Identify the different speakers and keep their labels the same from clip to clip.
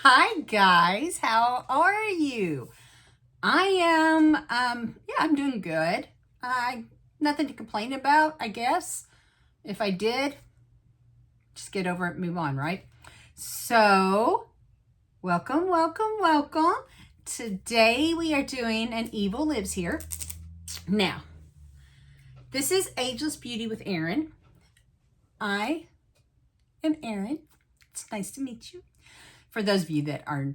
Speaker 1: Hi guys, how are you? I am, I'm doing good. Nothing to complain about, I guess. If I did, just get over it and move on, right? So, welcome. Today we are doing an Evil Lives Here. Now, this is Ageless Beauty with Erin. I am Erin. It's nice to meet you. For those of you that are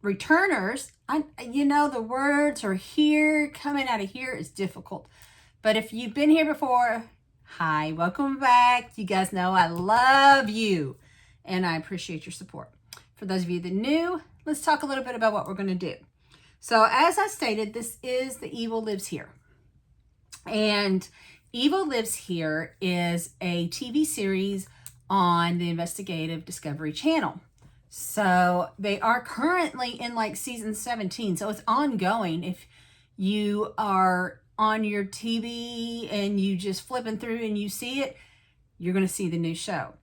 Speaker 1: returners, the words are here, coming out of here is difficult. But if you've been here before, hi, welcome back. You guys know I love you and I appreciate your support. For those of you that are new, let's talk a little bit about what we're going to do. So as I stated, this is The Evil Lives Here. And Evil Lives Here is a TV series on the Investigative Discovery Channel. So they are currently in like season 17. So it's ongoing. If you are on your TV and you just flipping through and you see it, you're going to see the new show.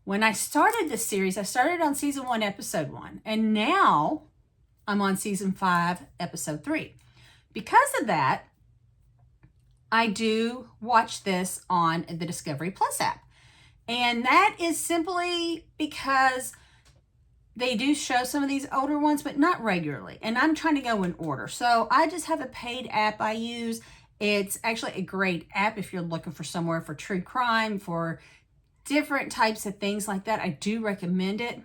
Speaker 1: When I started this series, I started on season 1, episode 1. And now I'm on season 5, episode 3. Because of that, I do watch this on the Discovery Plus app. And that is simply because they do show some of these older ones, but not regularly. And I'm trying to go in order. So I just have a paid app I use. It's actually a great app if you're looking for somewhere for true crime, for different types of things like that. I do recommend it.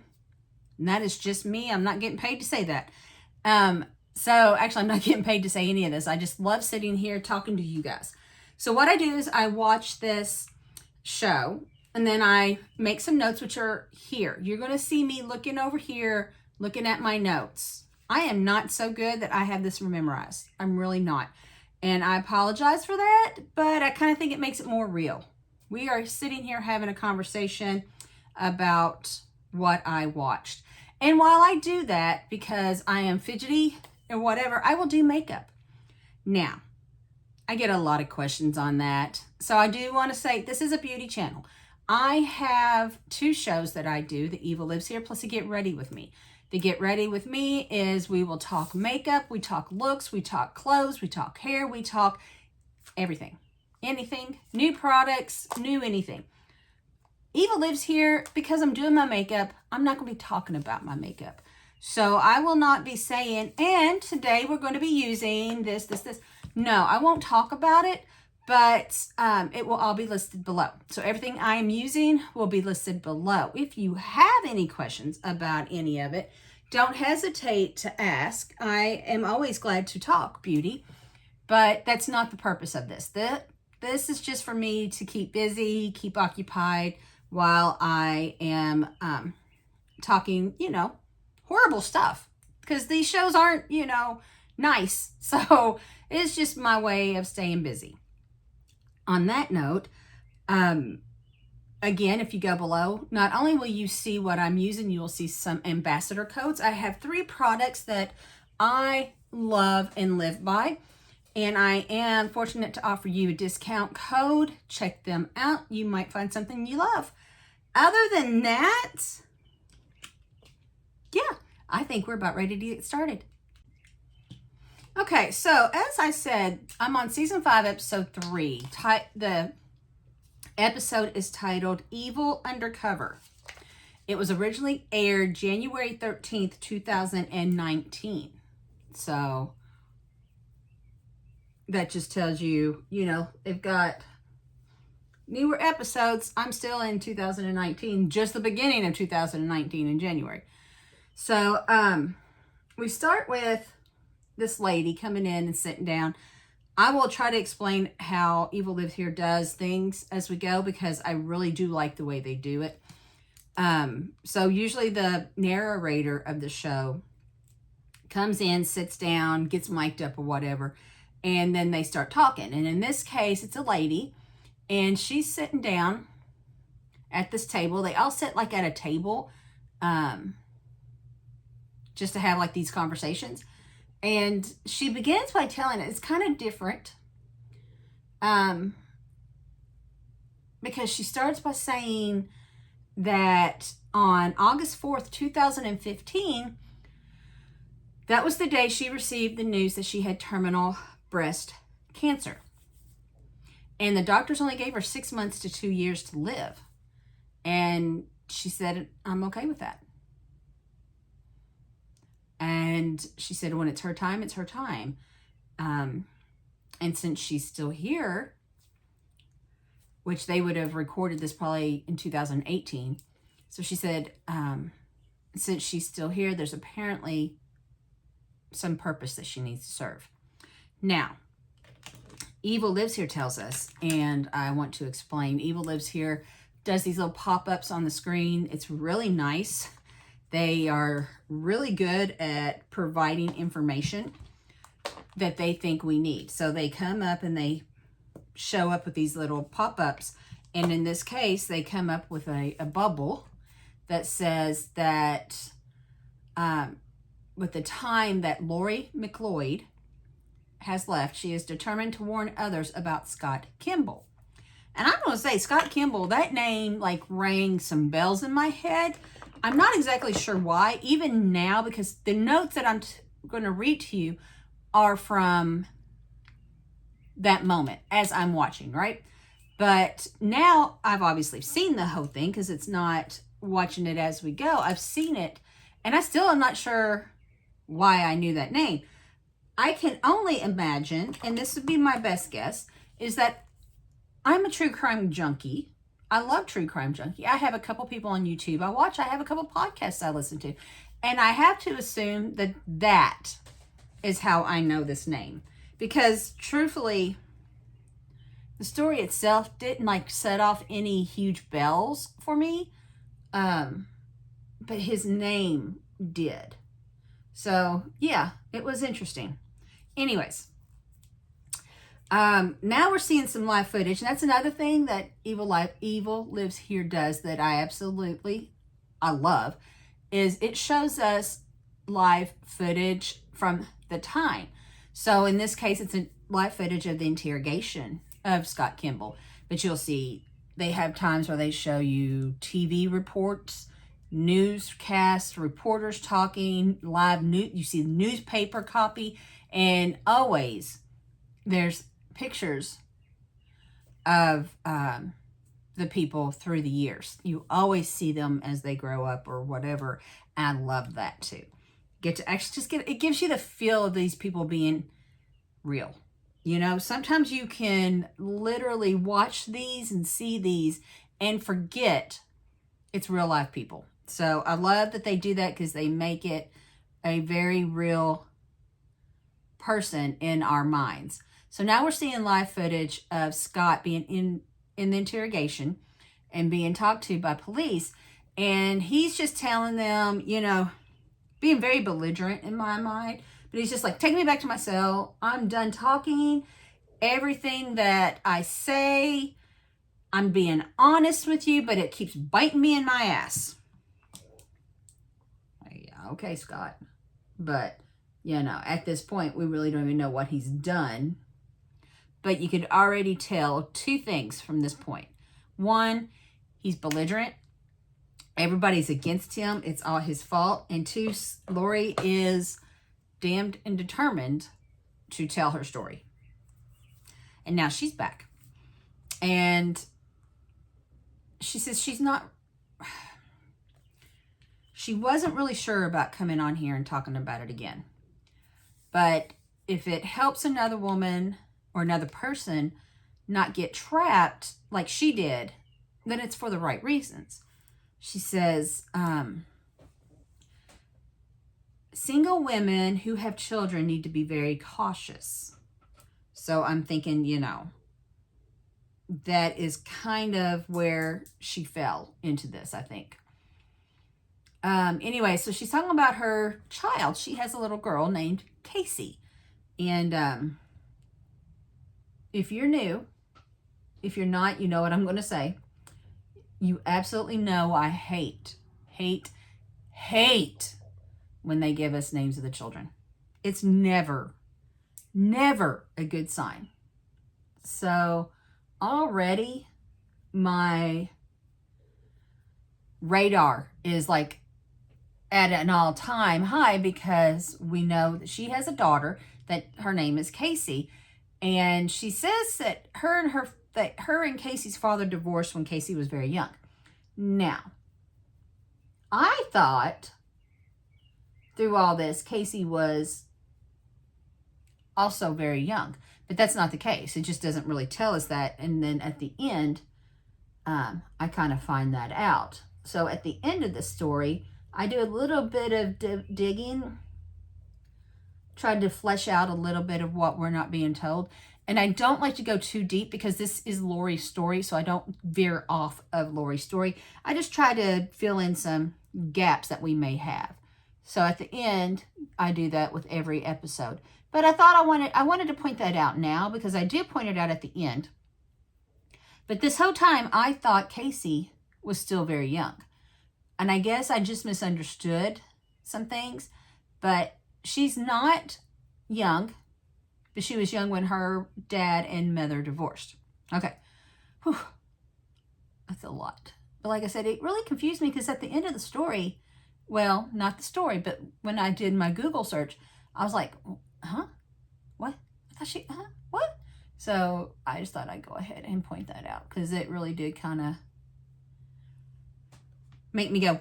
Speaker 1: And that is just me. I'm not getting paid to say that. So actually, I'm not getting paid to say any of this. I just love sitting here talking to you guys. So what I do is I watch this show. And then I make some notes, which are here. You're going to see me looking over here, looking at my notes. I am not so good that I have this memorized. I'm really not. And I apologize for that, but I kind of think it makes it more real. We are sitting here having a conversation about what I watched. And while I do that, because I am fidgety or whatever, I will do makeup. Now, I get a lot of questions on that. So I do want to say this is a beauty channel. I have 2 shows that I do, The Evil Lives Here, plus a Get Ready With Me. The Get Ready With Me is we will talk makeup, we talk looks, we talk clothes, we talk hair, we talk everything. Anything, new products, new anything. Evil Lives Here, because I'm doing my makeup, I'm not going to be talking about my makeup. So I will not be saying, and today we're going to be using this. No, I won't talk about it. But it will all be listed below. So everything I am using will be listed below. If you have any questions about any of it, don't hesitate to ask. I am always glad to talk beauty, but that's not the purpose of this. This is just for me to keep busy, keep occupied while I am talking, horrible stuff. Because these shows aren't, nice. So it's just my way of staying busy. On that note, again, if you go below, not only will you see what I'm using, you will see some ambassador codes. I have 3 products that I love and live by, and I am fortunate to offer you a discount code. Check them out. You might find something you love. Other than that, yeah, I think we're about ready to get started. Okay, so as I said, I'm on season 5, episode 3. The episode is titled Evil Undercover. It was originally aired January 13th, 2019. So that just tells you, they've got newer episodes. I'm still in 2019, just the beginning of 2019 in January. So we start with this lady coming in and sitting down. I will try to explain how Evil Lives Here does things as we go, because I really do like the way they do it. So usually the narrator of the show comes in, sits down, gets mic'd up or whatever, and then they start talking. And in this case, it's a lady, and she's sitting down at this table. They all sit like at a table, just to have like these conversations. And she begins by telling it. It's kind of different. Because she starts by saying that on August 4th, 2015, that was the day she received the news that she had terminal breast cancer. And the doctors only gave her 6 months to 2 years to live. And she said, I'm okay with that. And she said, when it's her time, it's her time. And since she's still here, which they would have recorded this probably in 2018. So she said, since she's still here, there's apparently some purpose that she needs to serve. Now, Evil Lives Here tells us, and I want to explain. Evil Lives Here does these little pop-ups on the screen. It's really nice. They are really good at providing information that they think we need. So they come up and they show up with these little pop-ups. And in this case, they come up with a bubble that says that with the time that Lori McLeod has left, she is determined to warn others about Scott Kimball. And I'm going to say, Scott Kimball, that name like rang some bells in my head. I'm not exactly sure why, even now, because the notes that I'm going to read to you are from that moment as I'm watching, right? But now I've obviously seen the whole thing because it's not watching it as we go. I've seen it, and I still am not sure why I knew that name. I can only imagine, and this would be my best guess, is that I'm a true crime junkie. I love true crime junkie. I have a couple people on YouTube I watch. I have a couple podcasts I listen to. And I have to assume that that is how I know this name. Because truthfully, the story itself didn't like set off any huge bells for me. But his name did. So yeah, it was interesting. Anyways, now we're seeing some live footage, and that's another thing that Evil Lives Here does that I love, is it shows us live footage from the time. So in this case, it's a live footage of the interrogation of Scott Kimball, but you'll see they have times where they show you TV reports, newscasts, reporters talking, live news. You see the newspaper copy, and always there's pictures of the people through the years. You always see them as they grow up or whatever. I love that too. Get to actually just it gives you the feel of these people being real. You know, sometimes you can literally watch these and see these and forget it's real life people. So I love that they do that because they make it a very real person in our minds. So now we're seeing live footage of Scott being in the interrogation and being talked to by police. And he's just telling them, you know, being very belligerent in my mind. But he's just like, take me back to my cell. I'm done talking. Everything that I say, I'm being honest with you, but it keeps biting me in my ass. Yeah, okay, Scott. But, you know, at this point, we really don't even know what he's done. But you could already tell two things from this point. One, he's belligerent. Everybody's against him. It's all his fault. And two, Lori is damned and determined to tell her story. And now she's back. And she says she wasn't really sure about coming on here and talking about it again. But if it helps another woman or another person not get trapped like she did, then it's for the right reasons. She says, single women who have children need to be very cautious. So I'm thinking, you know, that is kind of where she fell into this, I think. Anyway, so she's talking about her child. She has a little girl named Casey. And if you're new, if you're not, you know what I'm going to say. You absolutely know I hate when they give us names of the children. It's never a good sign. So already my radar is like at an all-time high because we know that she has a daughter that her name is Casey, and she says that her and Casey's father divorced when Casey was very young. Now, I thought through all this Casey was also very young, but that's not the case. It just doesn't really tell us that. And then at the end, I kind of find that out. So at the end of the story, I do a little bit of digging, tried to flesh out a little bit of what we're not being told. And I don't like to go too deep because this is Lori's story, so I don't veer off of Lori's story. I just try to fill in some gaps that we may have. So at the end, I do that with every episode. But I thought I wanted to point that out now because I do point it out at the end. But this whole time, I thought Casey was still very young. And I guess I just misunderstood some things. But she's not young. But she was young when her dad and mother divorced. Okay. Whew. That's a lot. But like I said, it really confused me because at the end of the story, well, not the story, but when I did my Google search, I was like, huh? What? I thought what? So I just thought I'd go ahead and point that out because it really did kind of make me go,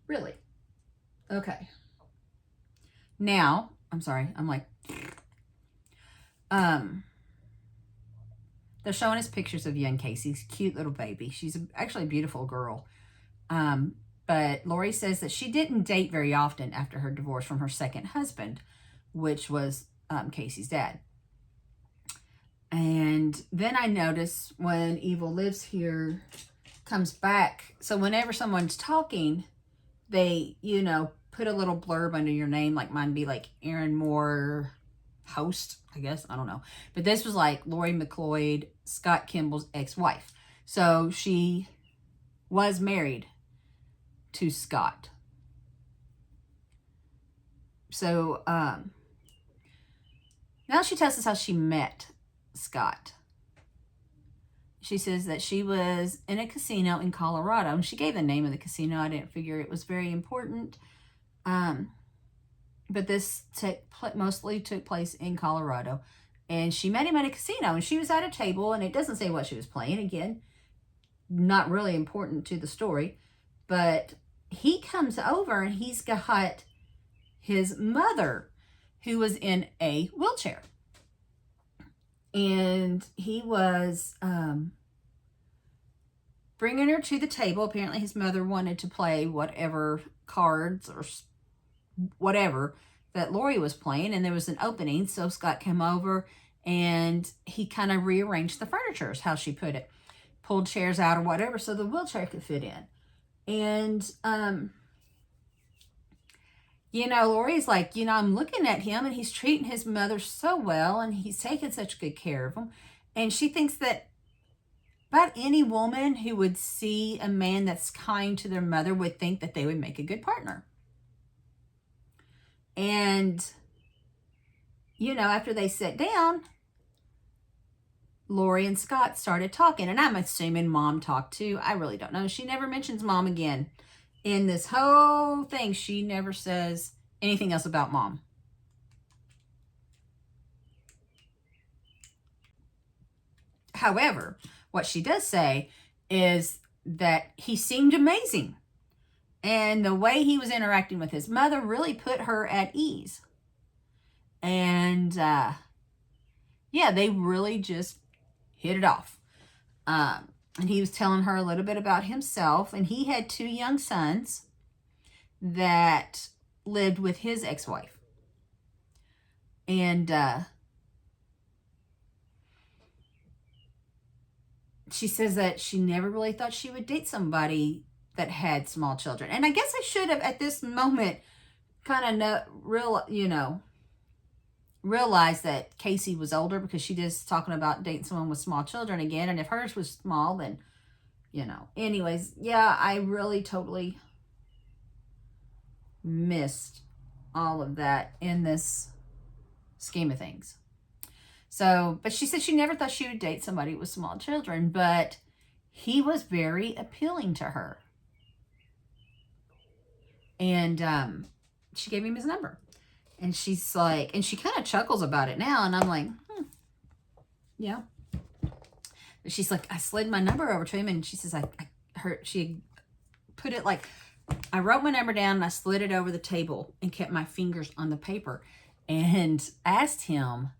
Speaker 1: really? Okay. Now, I'm sorry, I'm like, they're showing us pictures of young Casey's cute little baby. She's actually a beautiful girl. But Lori says that she didn't date very often after her divorce from her second husband, which was Casey's dad. And then I notice when Evil Lives Here comes back, so whenever someone's talking, they, put a little blurb under your name, like mine be like Erin Moore host, I guess. I don't know. But this was like Lori McLeod, Scott Kimball's ex-wife. So she was married to Scott. So now she tells us how she met Scott. She says that she was in a casino in Colorado, and she gave the name of the casino. I didn't figure it was very important. But this mostly took place in Colorado, and she met him at a casino, and she was at a table, and it doesn't say what she was playing. Again, not really important to the story, but he comes over and he's got his mother who was in a wheelchair. And he was bringing her to the table. Apparently his mother wanted to play whatever cards or whatever that Lori was playing, and there was an opening. So Scott came over and he kind of rearranged the furniture, is how she put it. Pulled chairs out or whatever so the wheelchair could fit in. And, Lori's like, I'm looking at him and he's treating his mother so well and he's taking such good care of him. And she thinks that about any woman who would see a man that's kind to their mother would think that they would make a good partner. And, after they sat down, Lori and Scott started talking, and I'm assuming Mom talked too. I really don't know. She never mentions Mom again. In this whole thing, she never says anything else about Mom. However, what she does say is that he seemed amazing. And the way he was interacting with his mother really put her at ease. And, they really just hit it off. And he was telling her a little bit about himself. And he had 2 young sons that lived with his ex-wife. And she says that she never really thought she would date somebody that had small children. And I guess I should have, at this moment, kind of realized that Casey was older, because she just talking about dating someone with small children again. And if hers was small, then, Anyways, yeah, I really totally missed all of that in this scheme of things. So, but she said she never thought she would date somebody with small children, but he was very appealing to her. And she gave him his number. And she's like, and she kind of chuckles about it now. And I'm like, yeah. But she's like, I slid my number over to him. And she says, she put it like, I wrote my number down and I slid it over the table and kept my fingers on the paper and asked him,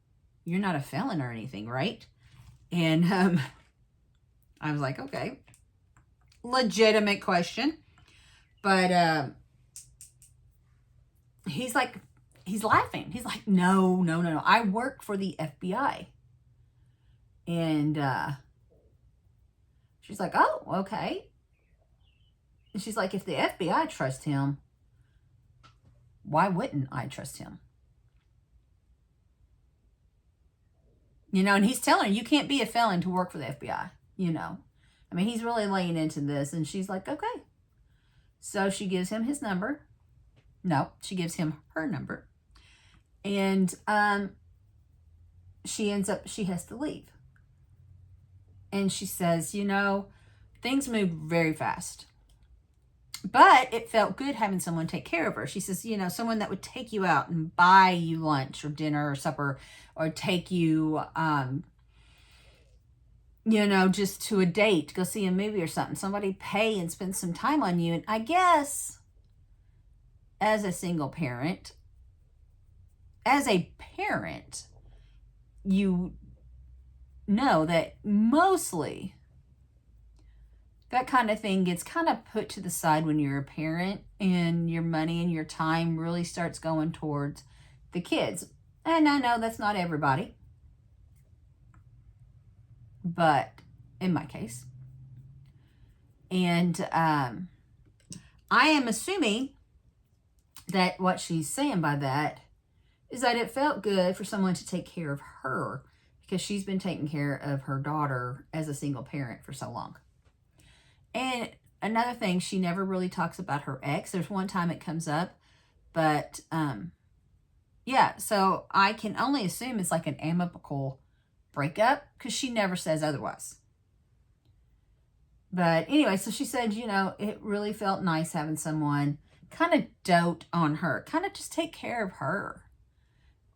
Speaker 1: you're not a felon or anything, right? And I was like, okay. Legitimate question. But he's like, he's laughing. He's like, no. I work for the FBI. And she's like, oh, okay. And she's like, if the FBI trusts him, why wouldn't I trust him? You know, and he's telling her, you can't be a felon to work for the FBI, you know. I mean, he's really laying into this. And she's like, okay. So she gives him his number. No, she gives him her number. And she has to leave. And she says, you know, things move very fast. But it felt good having someone take care of her. She says, you know, someone that would take you out and buy you lunch or dinner or supper, or take you, you know, just to a date, to go see a movie or something. Somebody pay and spend some time on you. And I guess as a single parent, you know that mostly that kind of thing gets kind of put to the side when you're a parent, and your money and your time really starts going towards the kids. And I know that's not everybody, but in my case. And I am assuming that what she's saying by that is that it felt good for someone to take care of her, because she's been taking care of her daughter as a single parent for so long. And another thing, she never really talks about her ex. There's one time it comes up, but yeah, so I can only assume it's like an amicable breakup, because she never says otherwise. But anyway, so she said, you know, it really felt nice having someone kind of dote on her, kind of just take care of her.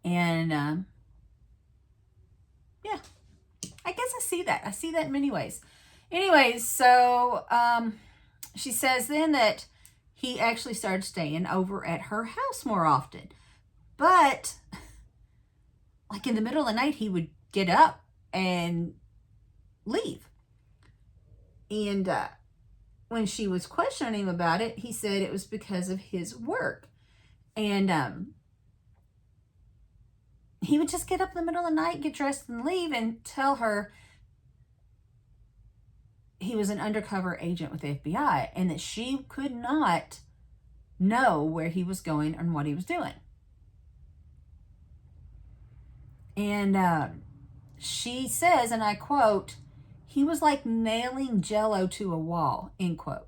Speaker 1: And yeah, I guess I see that. I see that in many ways. Anyways, so she says then that he actually started staying over at her house more often. But like in the middle of the night, he would get up and leave. And when she was questioning him about it, he said it was because of his work. And he would just get up in the middle of the night, get dressed and leave, and tell her he was an undercover agent with the FBI, and that she could not know where he was going and what he was doing. And she says, and I quote, he was like nailing Jello to a wall, end quote.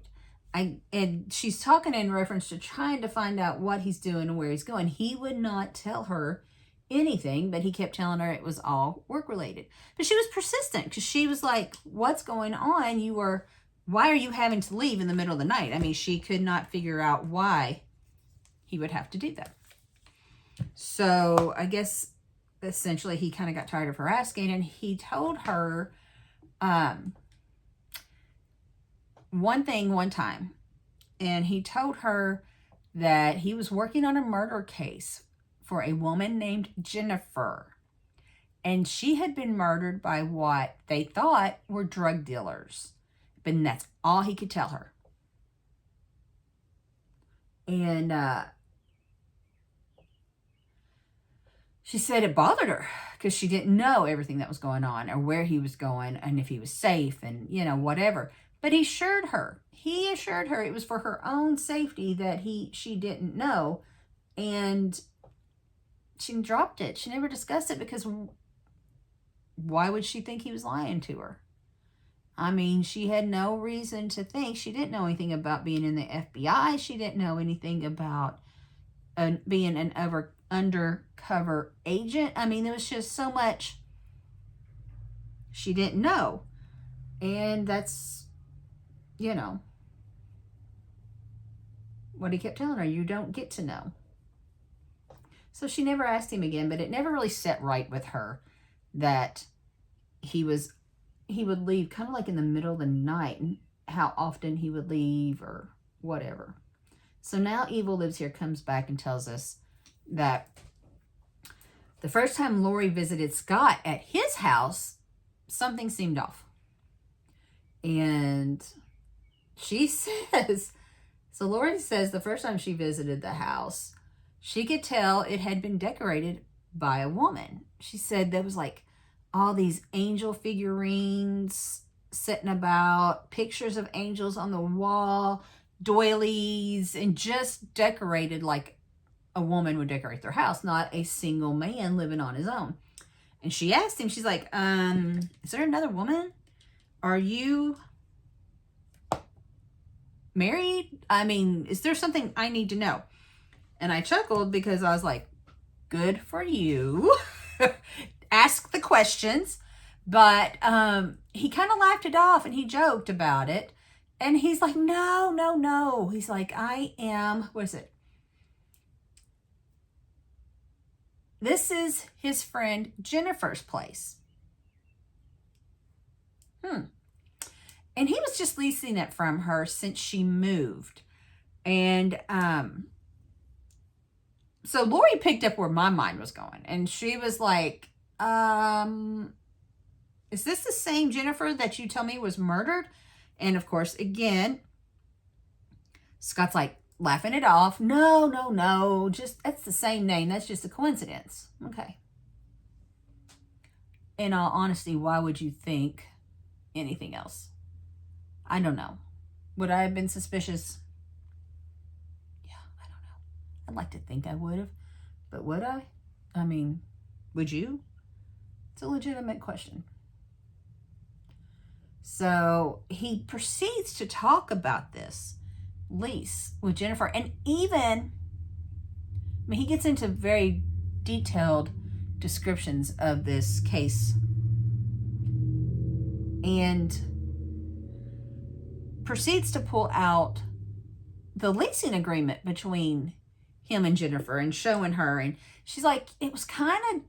Speaker 1: And she's talking in reference to trying to find out what he's doing and where he's going. He would not tell her anything, but he kept telling her it was all work related. But she was persistent, because she was like, what's going on? Why are you having to leave in the middle of the night? I mean, she could not figure out why he would have to do that. So I guess essentially he kind of got tired of her asking, and he told her one thing one time, and he told her that he was working on a murder case for a woman named Jennifer, and she had been murdered by what they thought were drug dealers, but that's all he could tell her. And she said it bothered her, because she didn't know everything that was going on, or where he was going, and if he was safe, and you know, whatever. But he assured her it was for her own safety that she didn't know, and she dropped it. She never discussed it, because why would she think he was lying to her? I mean, she had no reason to think. She didn't know anything about being in the FBI. She didn't know anything about being an undercover agent. I mean, there was just so much she didn't know. And that's, you know, what he kept telling her, you don't get to know. So she never asked him again, but it never really set right with her that he would leave kind of like in the middle of the night, and how often he would leave or whatever. So now Evil Lives Here comes back and tells us that the first time Lori visited Scott at his house, something seemed off. And she says, so Lori says the first time she visited the house, she could tell it had been decorated by a woman. She said there was like all these angel figurines sitting about, pictures of angels on the wall, doilies, and just decorated like a woman would decorate their house, not a single man living on his own. And she asked him, she's like, is there another woman? Are you married? I mean, is there something I need to know? And I chuckled because I was like, good for you. Ask the questions. But he kind of laughed it off and he joked about it. And he's like, no, no, no. He's like, I am, what is it? This is his friend Jennifer's place. And he was just leasing it from her since she moved. And so Lori picked up where my mind was going. And she was like, is this the same Jennifer that you tell me was murdered? And of course, again, Scott's like laughing it off. No, no, no. Just, that's the same name. That's just a coincidence. Okay. In all honesty, why would you think anything else? I don't know. Would I have been suspicious? Yeah, I don't know. I'd like to think I would have. But would I? I mean, would you? It's a legitimate question. So he proceeds to talk about this lease with Jennifer. And even, I mean, he gets into very detailed descriptions of this case. And proceeds to pull out the leasing agreement between him and Jennifer and showing her. And she's like, it was kind of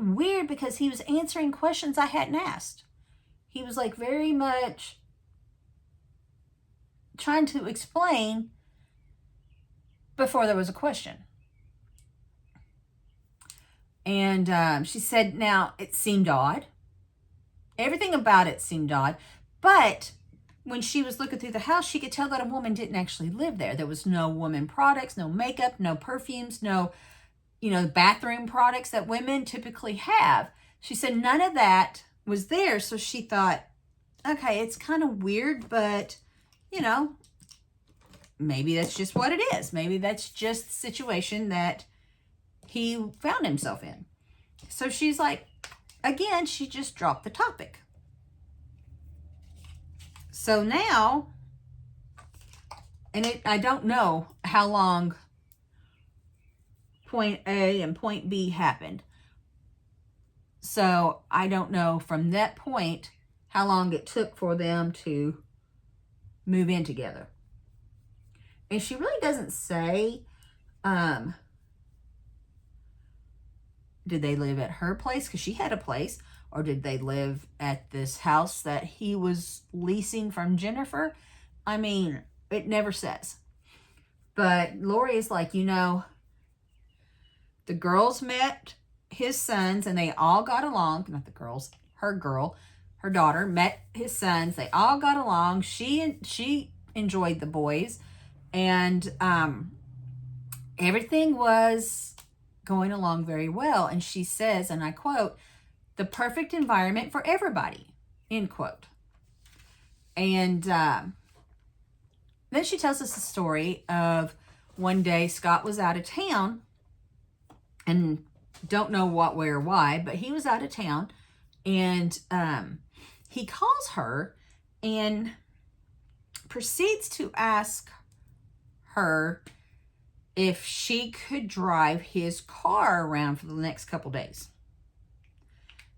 Speaker 1: weird because he was answering questions I hadn't asked. He was like very much trying to explain before there was a question. And she said, now, it seemed odd. Everything about it seemed odd. But when she was looking through the house, she could tell that a woman didn't actually live there. There was no woman products, no makeup, no perfumes, no, bathroom products that women typically have. She said none of that was there. So she thought, okay, it's kind of weird, but, maybe that's just what it is. Maybe that's just the situation that he found himself in. So she's like, again, she just dropped the topic. So now, and I don't know how long point A and point B happened. So I don't know from that point how long it took for them to move in together. And she really doesn't say, did they live at her place? Because she had a place. Or did they live at this house that he was leasing from Jennifer? I mean, it never says. But Lori is like, the girls met his sons and they all got along. Not the girls, her daughter met his sons. They all got along. She enjoyed the boys. And everything was going along very well. And she says, and I quote, the perfect environment for everybody, end quote. And then she tells us a story of one day Scott was out of town, and don't know what, where, why, but he was out of town, and he calls her and proceeds to ask her if she could drive his car around for the next couple days.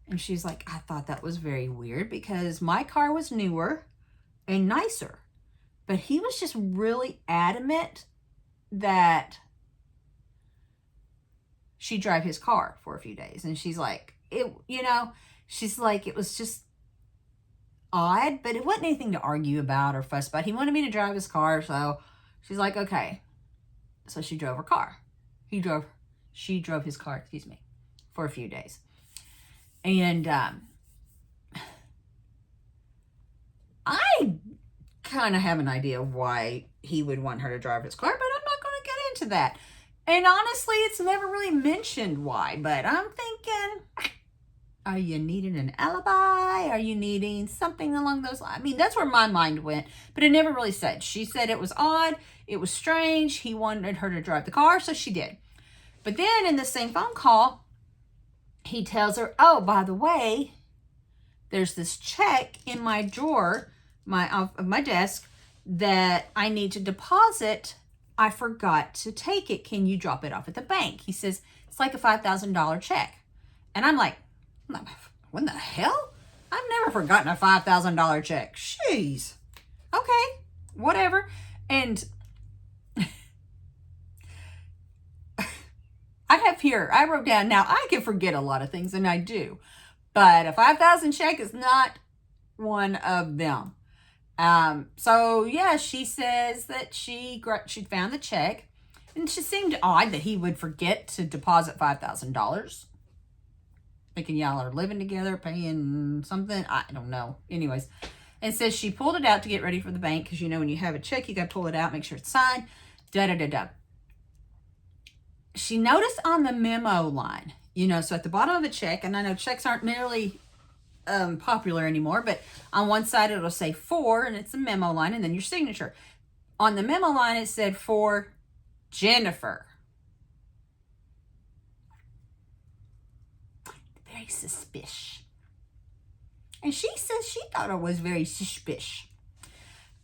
Speaker 1: And she's like, I thought that was very weird because my car was newer and nicer. But he was just really adamant that she drive his car for a few days. And she's like, she's like, it was just odd, but it wasn't anything to argue about or fuss about. He wanted me to drive his car, so she's like, okay. So she drove her car. She drove his car, excuse me, for a few days. And I kind of have an idea why he would want her to drive his car, but I'm not going to get into that. And honestly, it's never really mentioned why, but I'm thinking, are you needing an alibi? Are you needing something along those lines? I mean, that's where my mind went, but it never really said. She said it was odd. It was strange. He wanted her to drive the car, so she did. But then in the same phone call, he tells her, oh, by the way, there's this check in my drawer of my desk that I need to deposit. I forgot to take it. Can you drop it off at the bank? He says, it's like a $5,000 check. And I'm like, what the hell? I've never forgotten a $5,000 check. Jeez. Okay, whatever. And I have here, I wrote down, now I can forget a lot of things, and I do. But a $5,000 check is not one of them. So yeah, she says that she found the check, and she seemed odd that he would forget to deposit $5,000. Thinking y'all are living together, paying something. I don't know. Anyways, and says she pulled it out to get ready for the bank, because when you have a check, you got to pull it out, make sure it's signed. She noticed on the memo line, so at the bottom of the check, and I know checks aren't nearly popular anymore, but on one side it'll say for, and it's a memo line, and then your signature. On the memo line, it said for Jennifer. Very suspicious. And she says she thought it was very suspicious.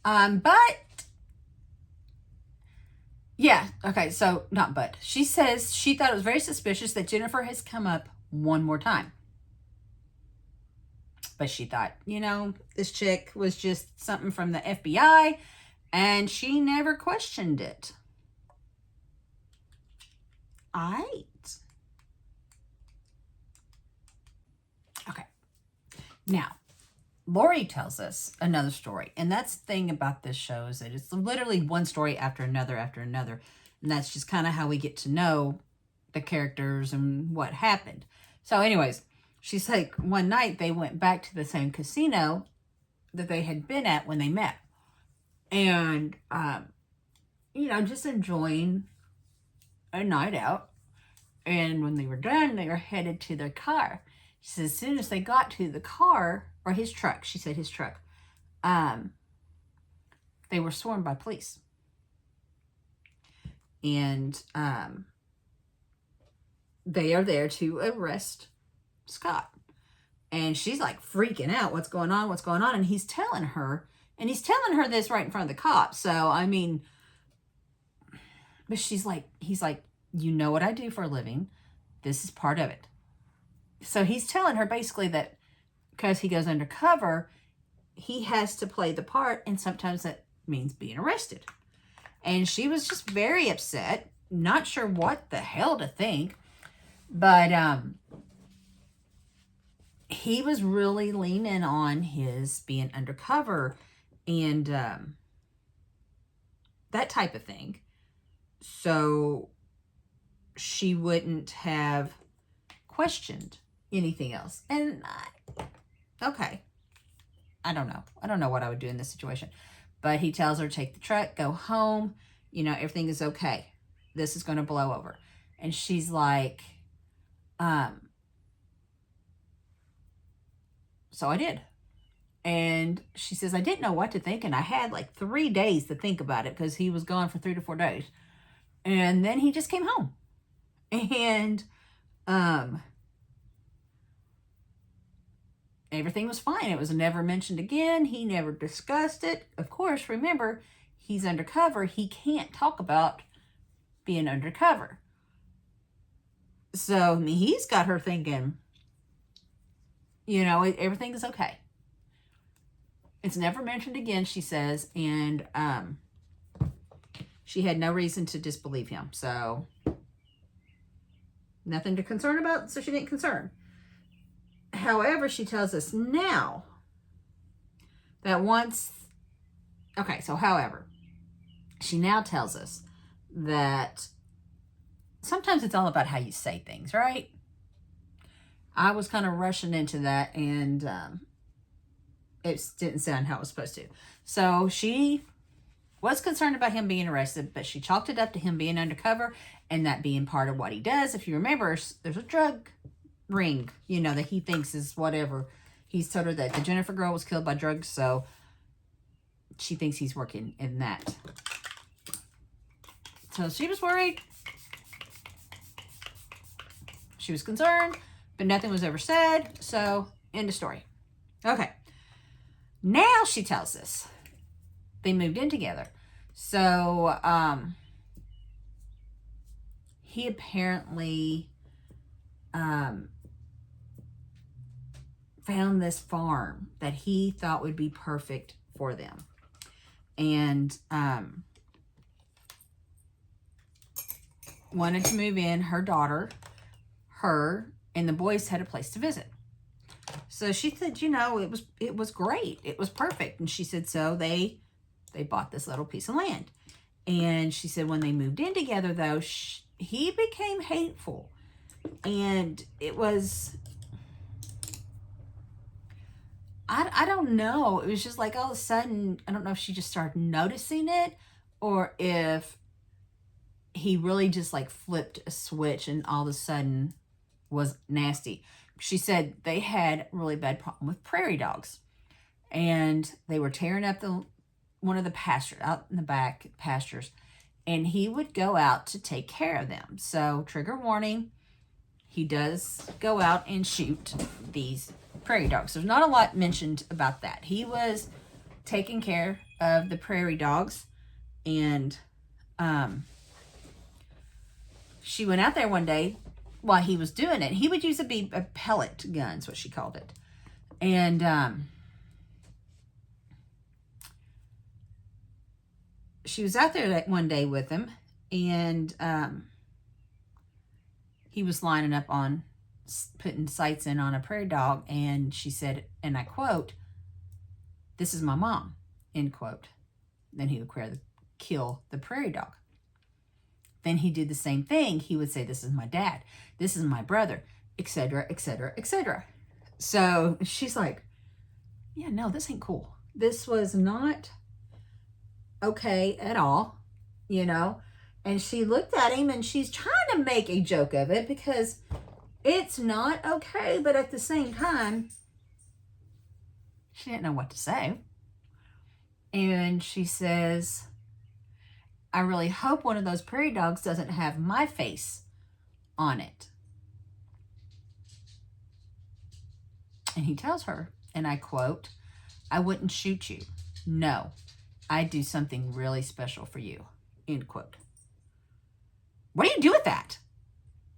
Speaker 1: But yeah, okay, so not but. She says she thought it was very suspicious that Jennifer has come up one more time. But she thought, this chick was just something from the FBI, and she never questioned it. All right. Okay. Now, Lori tells us another story. And that's the thing about this show, is that it's literally one story after another. And that's just kind of how we get to know the characters and what happened. So anyways, she's like, one night they went back to the same casino that they had been at when they met. And, just enjoying a night out. And when they were done, they were headed to their car. She says, as soon as they got to the car, or his truck, she said his truck, they were swarmed by police. And they are there to arrest Scott. And she's like freaking out. What's going on? And he's telling her this right in front of the cops. So, I mean, but he's like, you know what I do for a living. This is part of it. So he's telling her basically that because he goes undercover, he has to play the part, and sometimes that means being arrested. And she was just very upset, not sure what the hell to think, but he was really leaning on his being undercover and that type of thing. So she wouldn't have questioned anything else. And okay, I don't know. I don't know what I would do in this situation. But he tells her, take the truck, go home. Everything is okay. This is going to blow over. And she's like, so I did. And she says, I didn't know what to think. And I had like 3 days to think about it, because he was gone for 3 to 4 days. And then he just came home. And everything was fine. It was never mentioned again. He never discussed it. Of course, remember, he's undercover. He can't talk about being undercover. So, I mean, he's got her thinking, everything is okay. It's never mentioned again, she says. And she had no reason to disbelieve him. So nothing to concern about, so she didn't concern. However, she tells us now that however, she now tells us that sometimes it's all about how you say things, right? I was kind of rushing into that, and it didn't sound how it was supposed to. So she was concerned about him being arrested, but she chalked it up to him being undercover and that being part of what he does. If you remember, there's a drug ring, you know, that he thinks is whatever. He's told her that the Jennifer girl was killed by drugs, so she thinks he's working in that. So she was worried. She was concerned, but nothing was ever said. So, end of story. Okay. Now she tells us they moved in together. So, he apparently found this farm that he thought would be perfect for them. And wanted to move in. Her daughter, her, and the boys had a place to visit. So she said, you know, it was great. It was perfect. And she said, so they bought this little piece of land. And she said when they moved in together, though, he became hateful. And it was, I don't know. It was just like all of a sudden, I don't know if she just started noticing it or if he really just like flipped a switch and all of a sudden was nasty. She said they had a really bad problem with prairie dogs, and they were tearing up one of the pastures out in the back pastures, and he would go out to take care of them. So trigger warning, he does go out and shoot these prairie dogs. There's not a lot mentioned about that. He was taking care of the prairie dogs, and she went out there one day while he was doing it. He would use a pellet gun, is what she called it. And she was out there that one day with him, and he was lining up on putting sights in on a prairie dog, and she said, and I quote, "This is my mom," end quote. Then he would kill the prairie dog. Then he did the same thing. He would say, "This is my dad. This is my brother," etc., etc., etc. So she's like, yeah, no, this ain't cool. This was not okay at all, you know? And she looked at him, and she's trying to make a joke of it because it's not okay. But at the same time, she didn't know what to say. And she says, I really hope one of those prairie dogs doesn't have my face on it. And he tells her, and I quote, "I wouldn't shoot you. No, I'd do something really special for you," end quote. What do you do with that?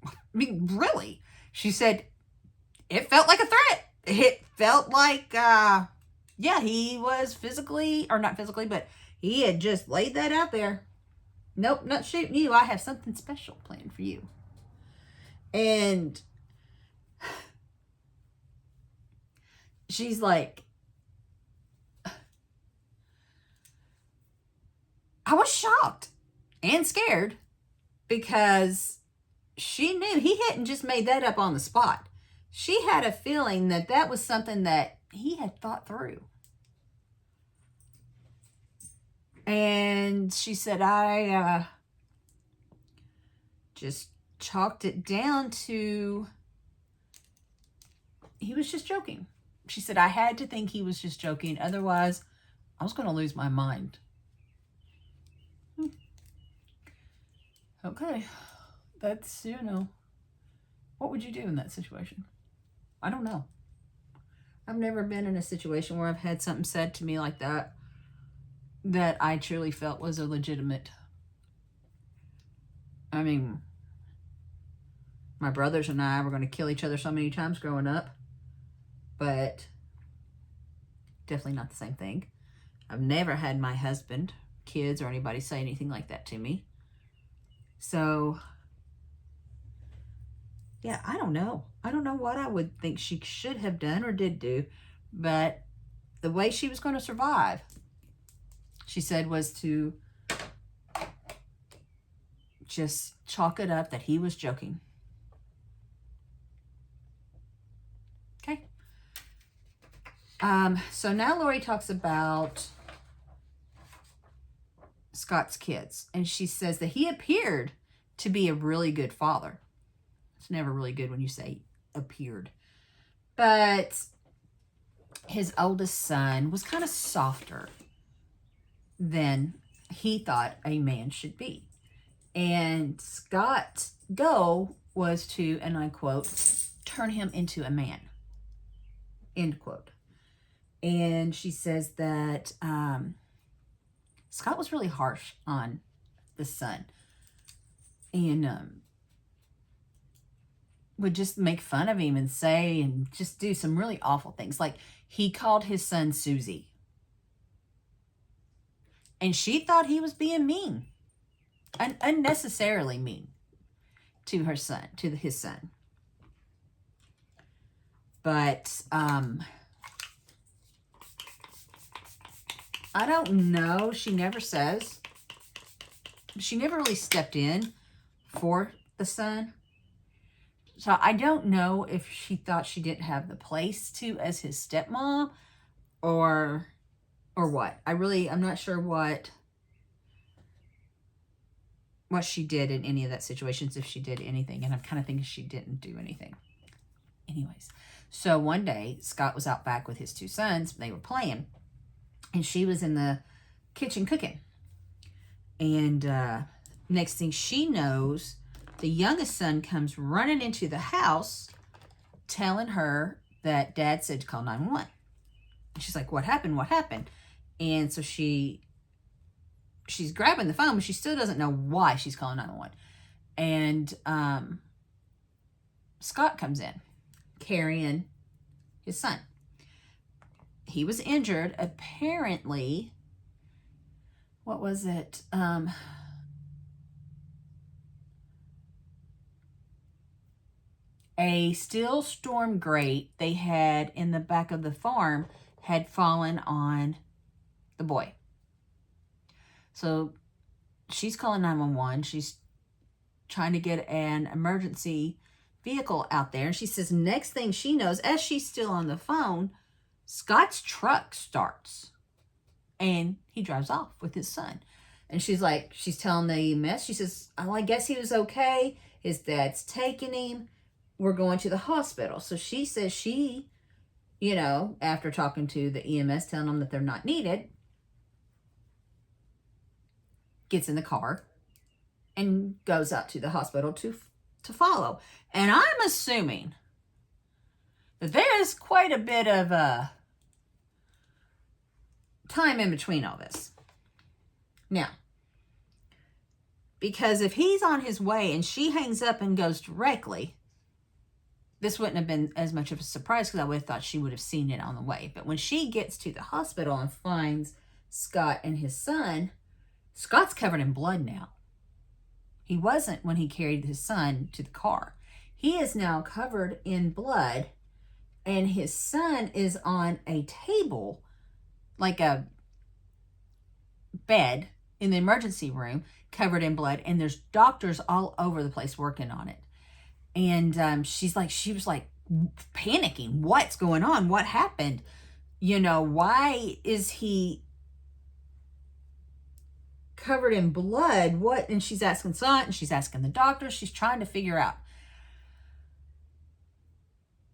Speaker 1: I mean, really? She said, it felt like a threat. It felt like, yeah, he was physically, or not physically, but he had just laid that out there. Nope, not shooting you. I have something special planned for you. And she's like, I was shocked and scared because she knew he hadn't just made that up on the spot. She had a feeling that that was something that he had thought through. And she said, I just chalked it down to he was just joking. She said, I had to think he was just joking. Otherwise, I was going to lose my mind. Okay. That's, you know, what would you do in that situation? I don't know. I've never been in a situation where I've had something said to me like that I truly felt was a legitimate. I mean, my brothers and I were going to kill each other so many times growing up, but definitely not the same thing. I've never had my husband kids or anybody say anything like that to me. So, yeah, I don't know. I don't know what I would think she should have done or did do, but the way she was going to survive, she said, was to just chalk it up that he was joking. Okay. So now Lori talks about Scott's kids, and she says that he appeared to be a really good father. It's never really good when you say appeared. But his oldest son was kind of softer than he thought a man should be. And Scott's goal was to, and I quote, turn him into a man, end quote. And she says that Scott was really harsh on the son and would just make fun of him and say and just do some really awful things. Like he called his son Susie. And she thought he was being mean. Unnecessarily mean to her son, to his son. But I don't know. She never says. She never really stepped in for the son. So I don't know if she thought she didn't have the place to as his stepmom or what. I'm not sure what she did in any of that situations, if she did anything. And I'm kind of thinking she didn't do anything. Anyways, so one day Scott was out back with his two sons. They were playing. And she was in the kitchen cooking. And next thing she knows, the youngest son comes running into the house telling her that Dad said to call 911. And she's like, what happened? What happened? And so she's grabbing the phone, but she still doesn't know why she's calling 911. And Scott comes in carrying his son. He was injured. Apparently, what was it? A steel storm grate they had in the back of the farm had fallen on the boy. So she's calling 911. She's trying to get an emergency vehicle out there. And she says next thing she knows, as she's still on the phone, Scott's truck starts and he drives off with his son. And she's telling the EMS, she says, oh, I guess he was okay. His dad's taking him. We're going to the hospital. So she says she, after talking to the EMS, telling them that they're not needed, gets in the car and goes out to the hospital to follow. And I'm assuming that there is quite a bit of time in between all this. Now, because if he's on his way and she hangs up and goes directly, this wouldn't have been as much of a surprise because I would have thought she would have seen it on the way. But when she gets to the hospital and finds Scott and his son, Scott's covered in blood now. He wasn't when he carried his son to the car. He is now covered in blood, and his son is on a table, like a bed in the emergency room, covered in blood, and there's doctors all over the place working on it. And she was like panicking. What's going on? What happened? Why is he covered in blood? What? And she's asking son, and she's asking the doctor. She's trying to figure out.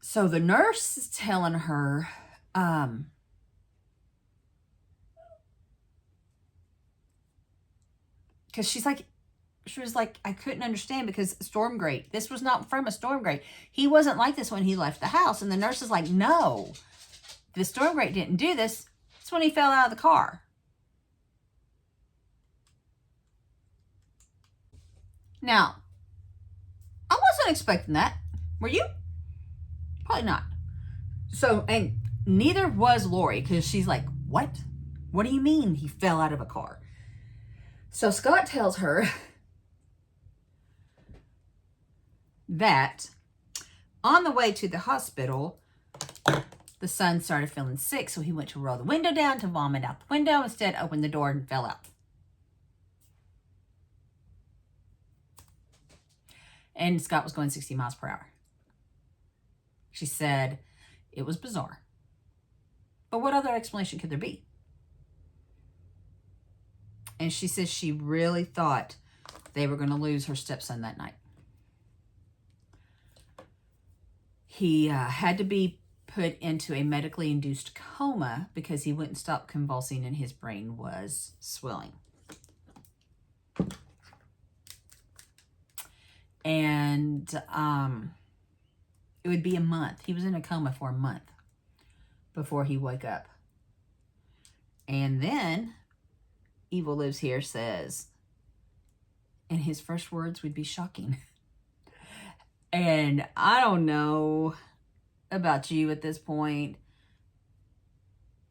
Speaker 1: So the nurse is telling her, because she was like, I couldn't understand because storm grate. This was not from a storm grate. He wasn't like this when he left the house. And the nurse is like, no, the storm grate didn't do this. It's when he fell out of the car. Now, I wasn't expecting that. Were you? Probably not. So, and neither was Lori, because she's like, what? What do you mean he fell out of a car? So Scott tells her that on the way to the hospital, the son started feeling sick, so he went to roll the window down to vomit out the window. Instead, opened the door and fell out. And Scott was going 60 miles per hour. She said it was bizarre. But what other explanation could there be? And she says she really thought they were going to lose her stepson that night. He had to be put into a medically induced coma because he wouldn't stop convulsing and his brain was swelling. And it would be a month. He was in a coma for a month before he woke up. And then Evil Lives Here says, and his first words would be shocking. And I don't know about you at this point,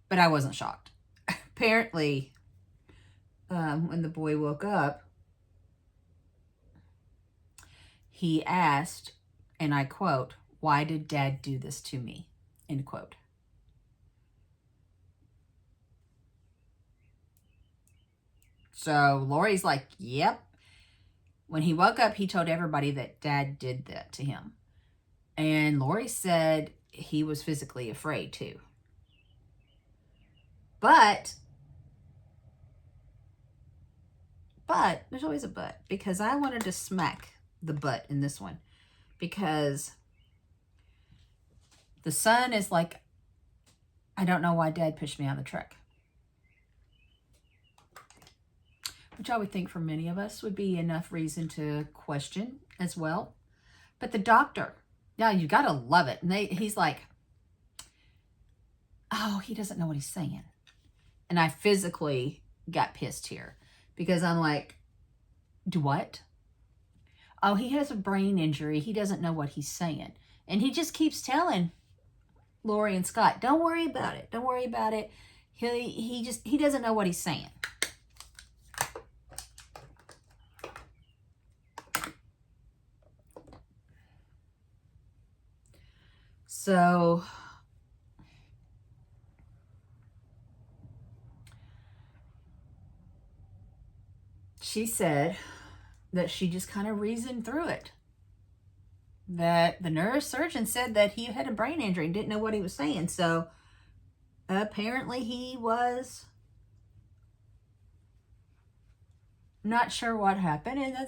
Speaker 1: but I wasn't shocked. Apparently, when the boy woke up, he asked, and I quote, "Why did Dad do this to me?" End quote. So Lori's like, yep. When he woke up, he told everybody that Dad did that to him. And Lori said he was physically afraid too. But there's always a but, because I wanted to smack the butt in this one, because the son is like, I don't know why Dad pushed me out of the truck. Which I would think for many of us would be enough reason to question as well. But the doctor, now you got to love it. And he's like, oh, he doesn't know what he's saying. And I physically got pissed here because I'm like, do what? Oh, he has a brain injury. He doesn't know what he's saying. And he just keeps telling Lori and Scott, don't worry about it. Don't worry about it. He doesn't know what he's saying. So she said that she just kind of reasoned through it. That the neurosurgeon said that he had a brain injury and didn't know what he was saying. So apparently he was not sure what happened. And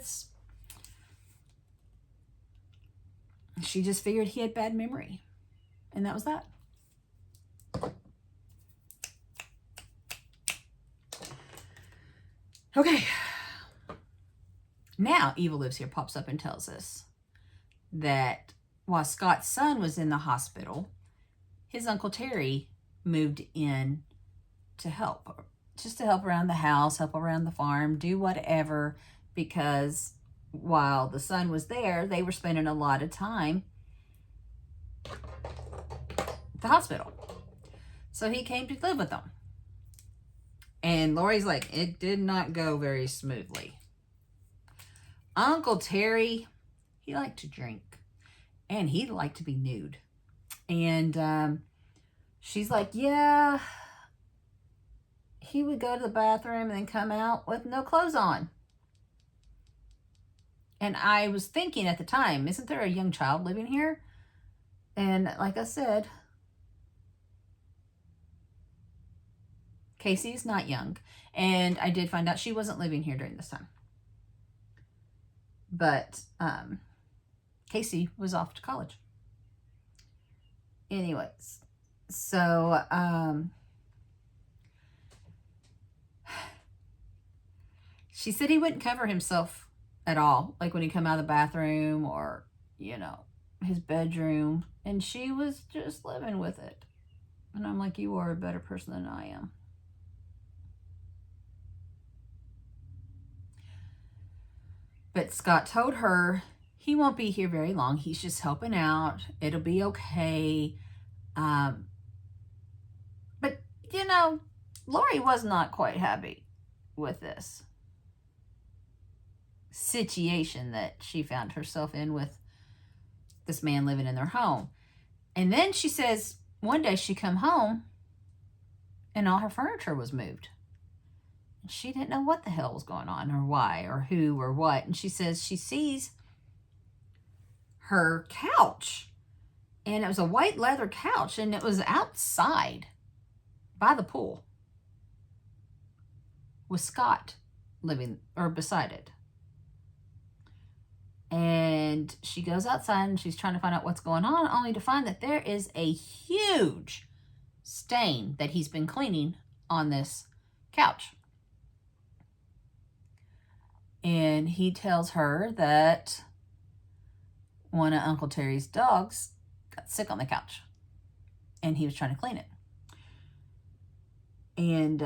Speaker 1: she just figured he had bad memory. And that was that. Okay. Now, Evil Lives Here pops up and tells us that while Scott's son was in the hospital, his Uncle Terry moved in to help. Just to help around the house, help around the farm, do whatever. Because while the son was there, they were spending a lot of time the hospital. So he came to live with them. And Lori's like, it did not go very smoothly. Uncle Terry, he liked to drink. And he liked to be nude. And she's like, yeah, he would go to the bathroom and then come out with no clothes on. And I was thinking at the time, isn't there a young child living here? And like I said, Casey's not young. And I did find out she wasn't living here during this time. But Casey was off to college. Anyways, so she said he wouldn't cover himself at all. Like when he come out of the bathroom or, you know, his bedroom. And she was just living with it. And I'm like, you are a better person than I am. But Scott told her he won't be here very long. He's just helping out. It'll be okay. But, you know, Lori was not quite happy with this. situation that she found herself in with this man living in their home. And then she says one day she come home and all her furniture was moved. She didn't know what the hell was going on or why or who or what. And she says she sees her couch, and it was a white leather couch, and it was outside by the pool with Scott living or beside it. And she goes outside and she's trying to find out what's going on, only to find that there is a huge stain that he's been cleaning on this couch. And he tells her that one of Uncle Terry's dogs got sick on the couch and he was trying to clean it. And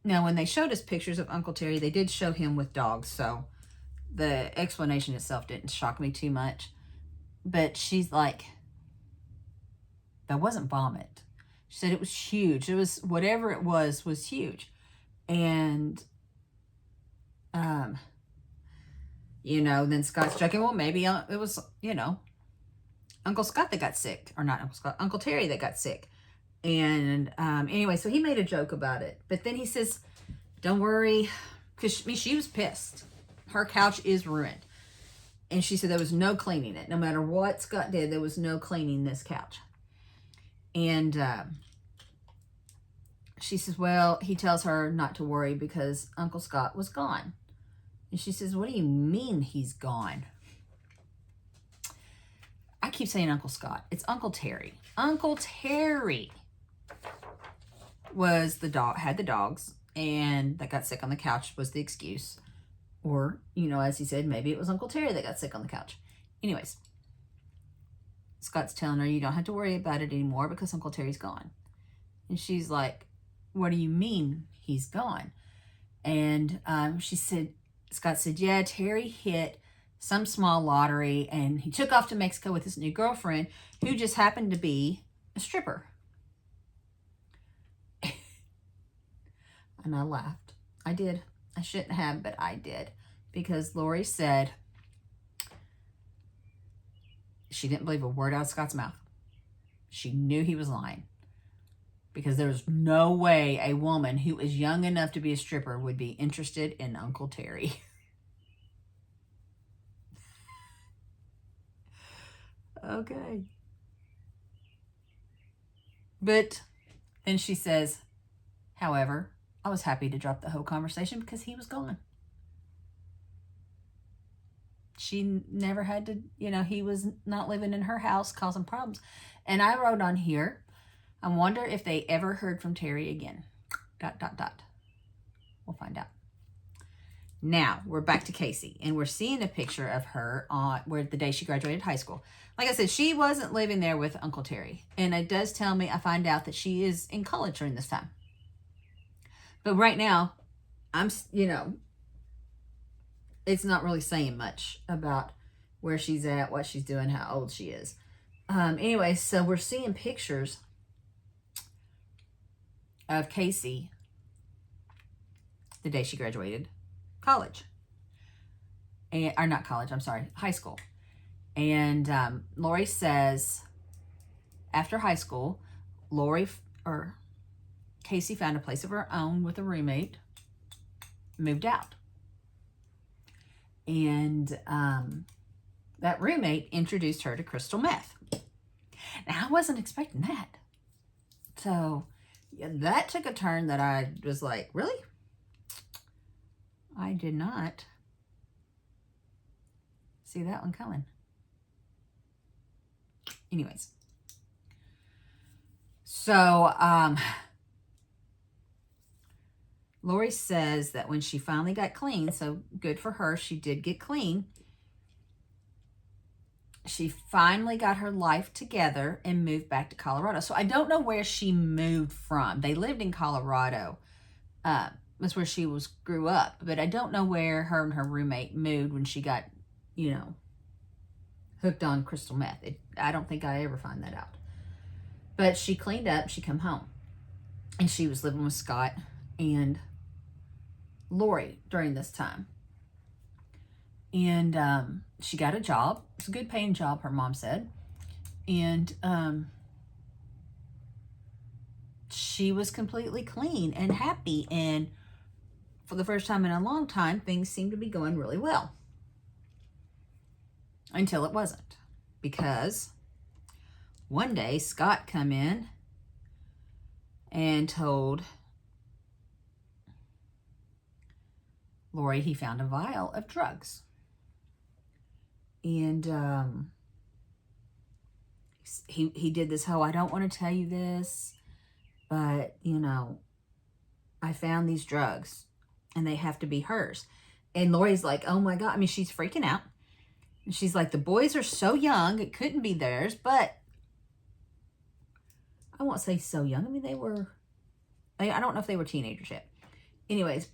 Speaker 1: now when they showed us pictures of Uncle Terry, they did show him with dogs, so the explanation itself didn't shock me too much. But she's like, that wasn't vomit. She said it was huge. It was, whatever it was huge. And you know, then Scott's joking, well, maybe it was, you know, Uncle Scott that got sick. Or not Uncle Scott, Uncle Terry that got sick. And anyway, so he made a joke about it. But then he says, don't worry, because she was pissed. Her couch is ruined. And she said there was no cleaning it. No matter what Scott did, there was no cleaning this couch. And she says, well, he tells her not to worry because Uncle Scott was gone. And she says, what do you mean he's gone? I keep saying Uncle Scott. It's Uncle Terry. Uncle Terry was the dog, had the dogs, and that got sick on the couch was the excuse. Or, you know, as he said, maybe it was Uncle Terry that got sick on the couch. Anyways, Scott's telling her, you don't have to worry about it anymore because Uncle Terry's gone. And she's like, what do you mean he's gone? And she said, Scott said, yeah, Terry hit some small lottery and he took off to Mexico with his new girlfriend who just happened to be a stripper. And I laughed. I did. I shouldn't have, but I did. Because Lori said she didn't believe a word out of Scott's mouth. She knew he was lying. Because there was no way a woman who is young enough to be a stripper would be interested in Uncle Terry. Okay. But then she says, however, I was happy to drop the whole conversation because he was gone. She never had to, you know, he was not living in her house causing problems. And I wrote on here, I wonder if they ever heard from Terry again. ... We'll find out. Now, we're back to Casey, and we're seeing a picture of her on where the day she graduated high school. Like I said, she wasn't living there with Uncle Terry. And it does tell me, I find out that she is in college during this time. But right now, I'm, you know, it's not really saying much about where she's at, what she's doing, how old she is. Anyway, so we're seeing pictures of Casey the day she graduated college. Or not college, I'm sorry, high school. And Lori says after high school, Casey found a place of her own with a roommate, moved out. And that roommate introduced her to crystal meth. Now, I wasn't expecting that. So, yeah, that took a turn that I was like, really? I did not see that one coming. Anyways. So, Lori says that when she finally got clean, so good for her, she did get clean. She finally got her life together and moved back to Colorado. So I don't know where she moved from. They lived in Colorado. That's where she grew up. But I don't know where her and her roommate moved when she got, you know, hooked on crystal meth. I don't think I ever find that out. But she cleaned up. She come home. And she was living with Scott and Lori during this time. And she got a job. It's a good paying job, her mom said. And she was completely clean and happy. And for the first time in a long time, things seemed to be going really well. Until it wasn't. Because one day, Scott come in and told Lori he found a vial of drugs. And he did this whole, I don't want to tell you this, but, you know, I found these drugs and they have to be hers. And Lori's like, oh my God. I mean, she's freaking out. And she's like, the boys are so young, it couldn't be theirs, but I won't say so young. I mean, I don't know if they were teenagers yet. Anyways,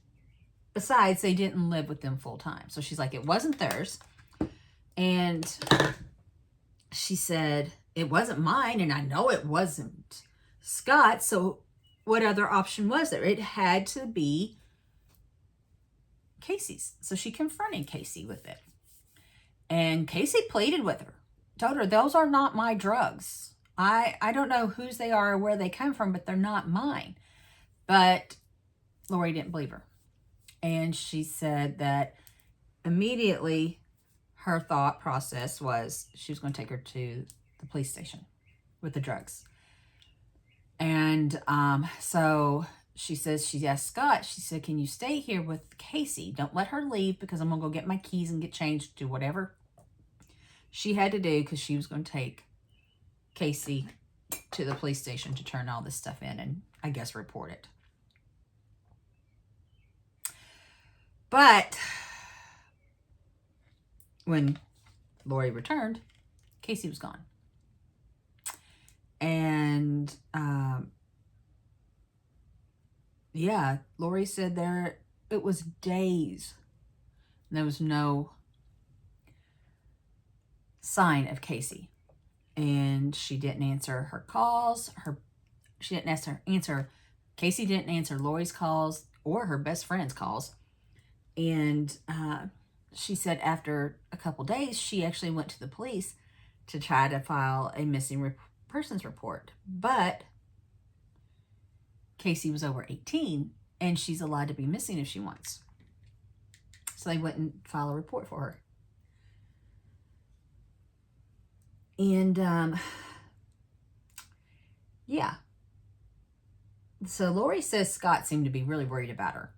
Speaker 1: besides, they didn't live with them full time. So she's like, it wasn't theirs. And she said, it wasn't mine, and I know it wasn't Scott. So what other option was there? It had to be Casey's. So she confronted Casey with it. And Casey pleaded with her, told her, those are not my drugs. I don't know whose they are or where they come from, but they're not mine. But Lori didn't believe her. And she said that immediately her thought process was she was going to take her to the police station with the drugs. And so she says, she asked Scott, she said, can you stay here with Casey? Don't let her leave because I'm going to go get my keys and get changed, do whatever she had to do because she was going to take Casey to the police station to turn all this stuff in and I guess report it. But when Lori returned, Casey was gone. And yeah, Lori said it was days. There was no sign of Casey. And she didn't answer her calls. Casey didn't answer Lori's calls or her best friend's calls. And she said after a couple days, she actually went to the police to try to file a missing persons report. But Casey was over 18 and she's allowed to be missing if she wants. So they wouldn't file a report for her. And yeah. So Lori says Scott seemed to be really worried about her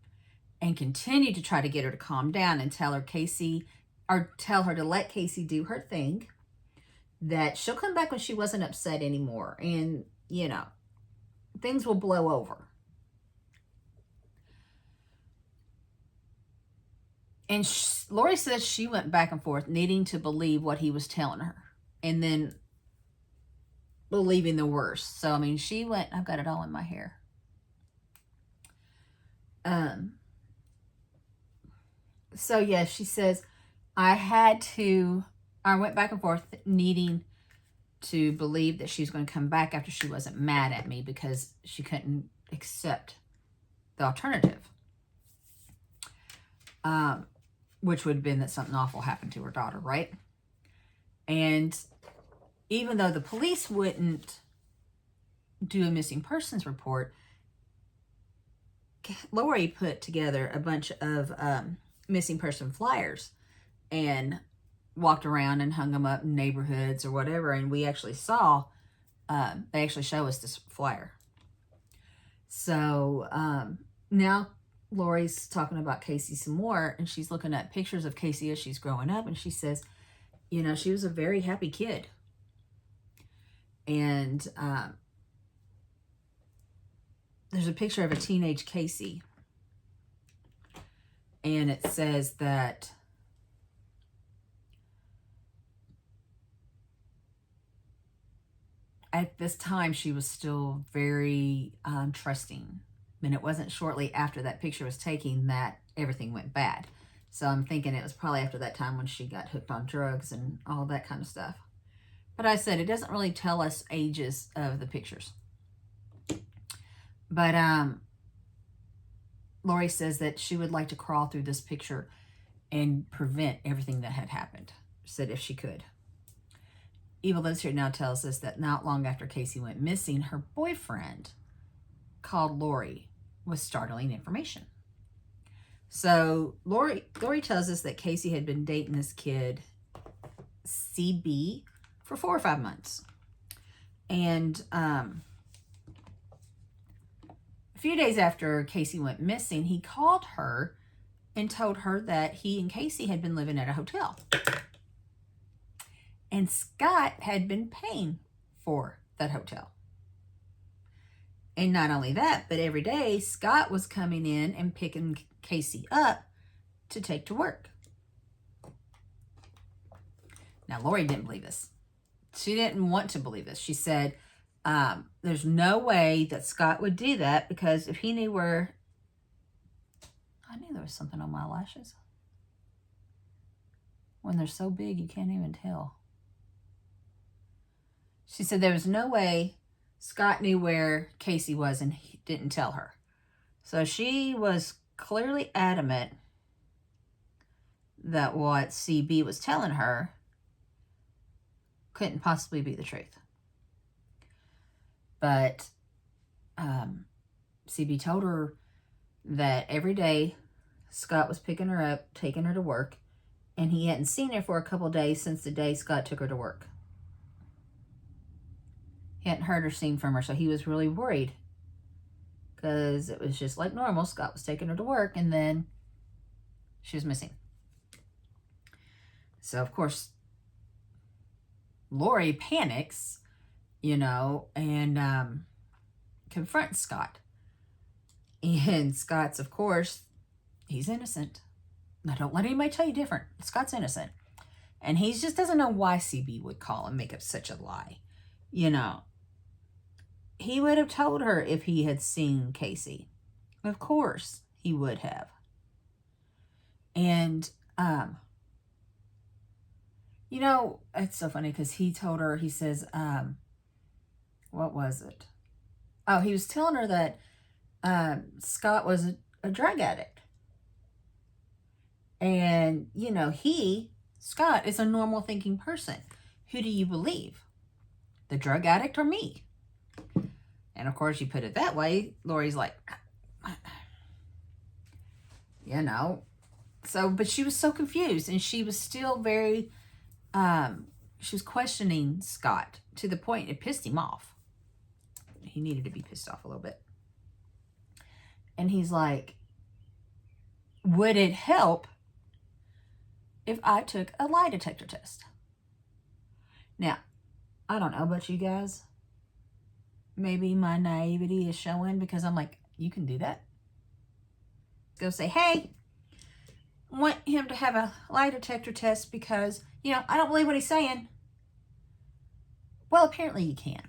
Speaker 1: and continued to try to get her to calm down and tell her to let Casey do her thing, that she'll come back when she wasn't upset anymore. And, you know, things will blow over. And Lori says she went back and forth needing to believe what he was telling her and then believing the worst. So, I mean, she went, I've got it all in my hair. So, yeah, she says, I went back and forth needing to believe that she was going to come back after she wasn't mad at me because she couldn't accept the alternative. Which would have been that something awful happened to her daughter, right? And even though the police wouldn't do a missing persons report, Lori put together a bunch of missing person flyers and walked around and hung them up in neighborhoods or whatever. And we actually saw, they actually show us this flyer. So now Lori's talking about Casey some more, and she's looking at pictures of Casey as she's growing up, and she says, you know, she was a very happy kid. And there's a picture of a teenage Casey, and it says that at this time she was still very trusting. And it wasn't shortly after that picture was taken that everything went bad. So I'm thinking it was probably after that time when she got hooked on drugs and all that kind of stuff. But I said, it doesn't really tell us ages of the pictures. But Lori says that she would like to crawl through this picture and prevent everything that had happened. Said if she could. Evil Lives Here now tells us that not long after Casey went missing, her boyfriend called Lori with startling information. So Lori tells us that Casey had been dating this kid, CB, for 4 or 5 months. And a few days after Casey went missing, he called her and told her that he and Casey had been living at a hotel. And Scott had been paying for that hotel. And not only that, but every day Scott was coming in and picking Casey up to take to work. Now, Lori didn't believe this. She didn't want to believe this. She said, there's no way that Scott would do that, because if he knew where... I knew there was something on my lashes. When they're so big, you can't even tell. She said there was no way Scott knew where Casey was and he didn't tell her. So she was clearly adamant that what CB was telling her couldn't possibly be the truth. But CB told her that every day Scott was picking her up, taking her to work, and he hadn't seen her for a couple days since the day Scott took her to work. He hadn't heard or seen from her, so he was really worried, because it was just like normal. Scott was taking her to work, and then she was missing. So, of course, Lori panics, and confronts Scott. And Scott's, of course, he's innocent. Now, don't let anybody tell you different. Scott's innocent. And he just doesn't know why CB would call and make up such a lie. He would have told her if he had seen Casey. Of course, he would have. And, it's so funny because he told her, he says, what was it? Oh, he was telling her that Scott was a drug addict. And, Scott is a normal thinking person. Who do you believe? The drug addict or me? And of course, you put it that way, Lori's like, So, but she was so confused, and she was still very, she was questioning Scott to the point it pissed him off. He needed to be pissed off a little bit. And he's like, would it help if I took a lie detector test? Now, I don't know about you guys. Maybe my naivety is showing, because I'm like, you can do that. Go say, hey, I want him to have a lie detector test because, I don't believe what he's saying. Well, apparently you can.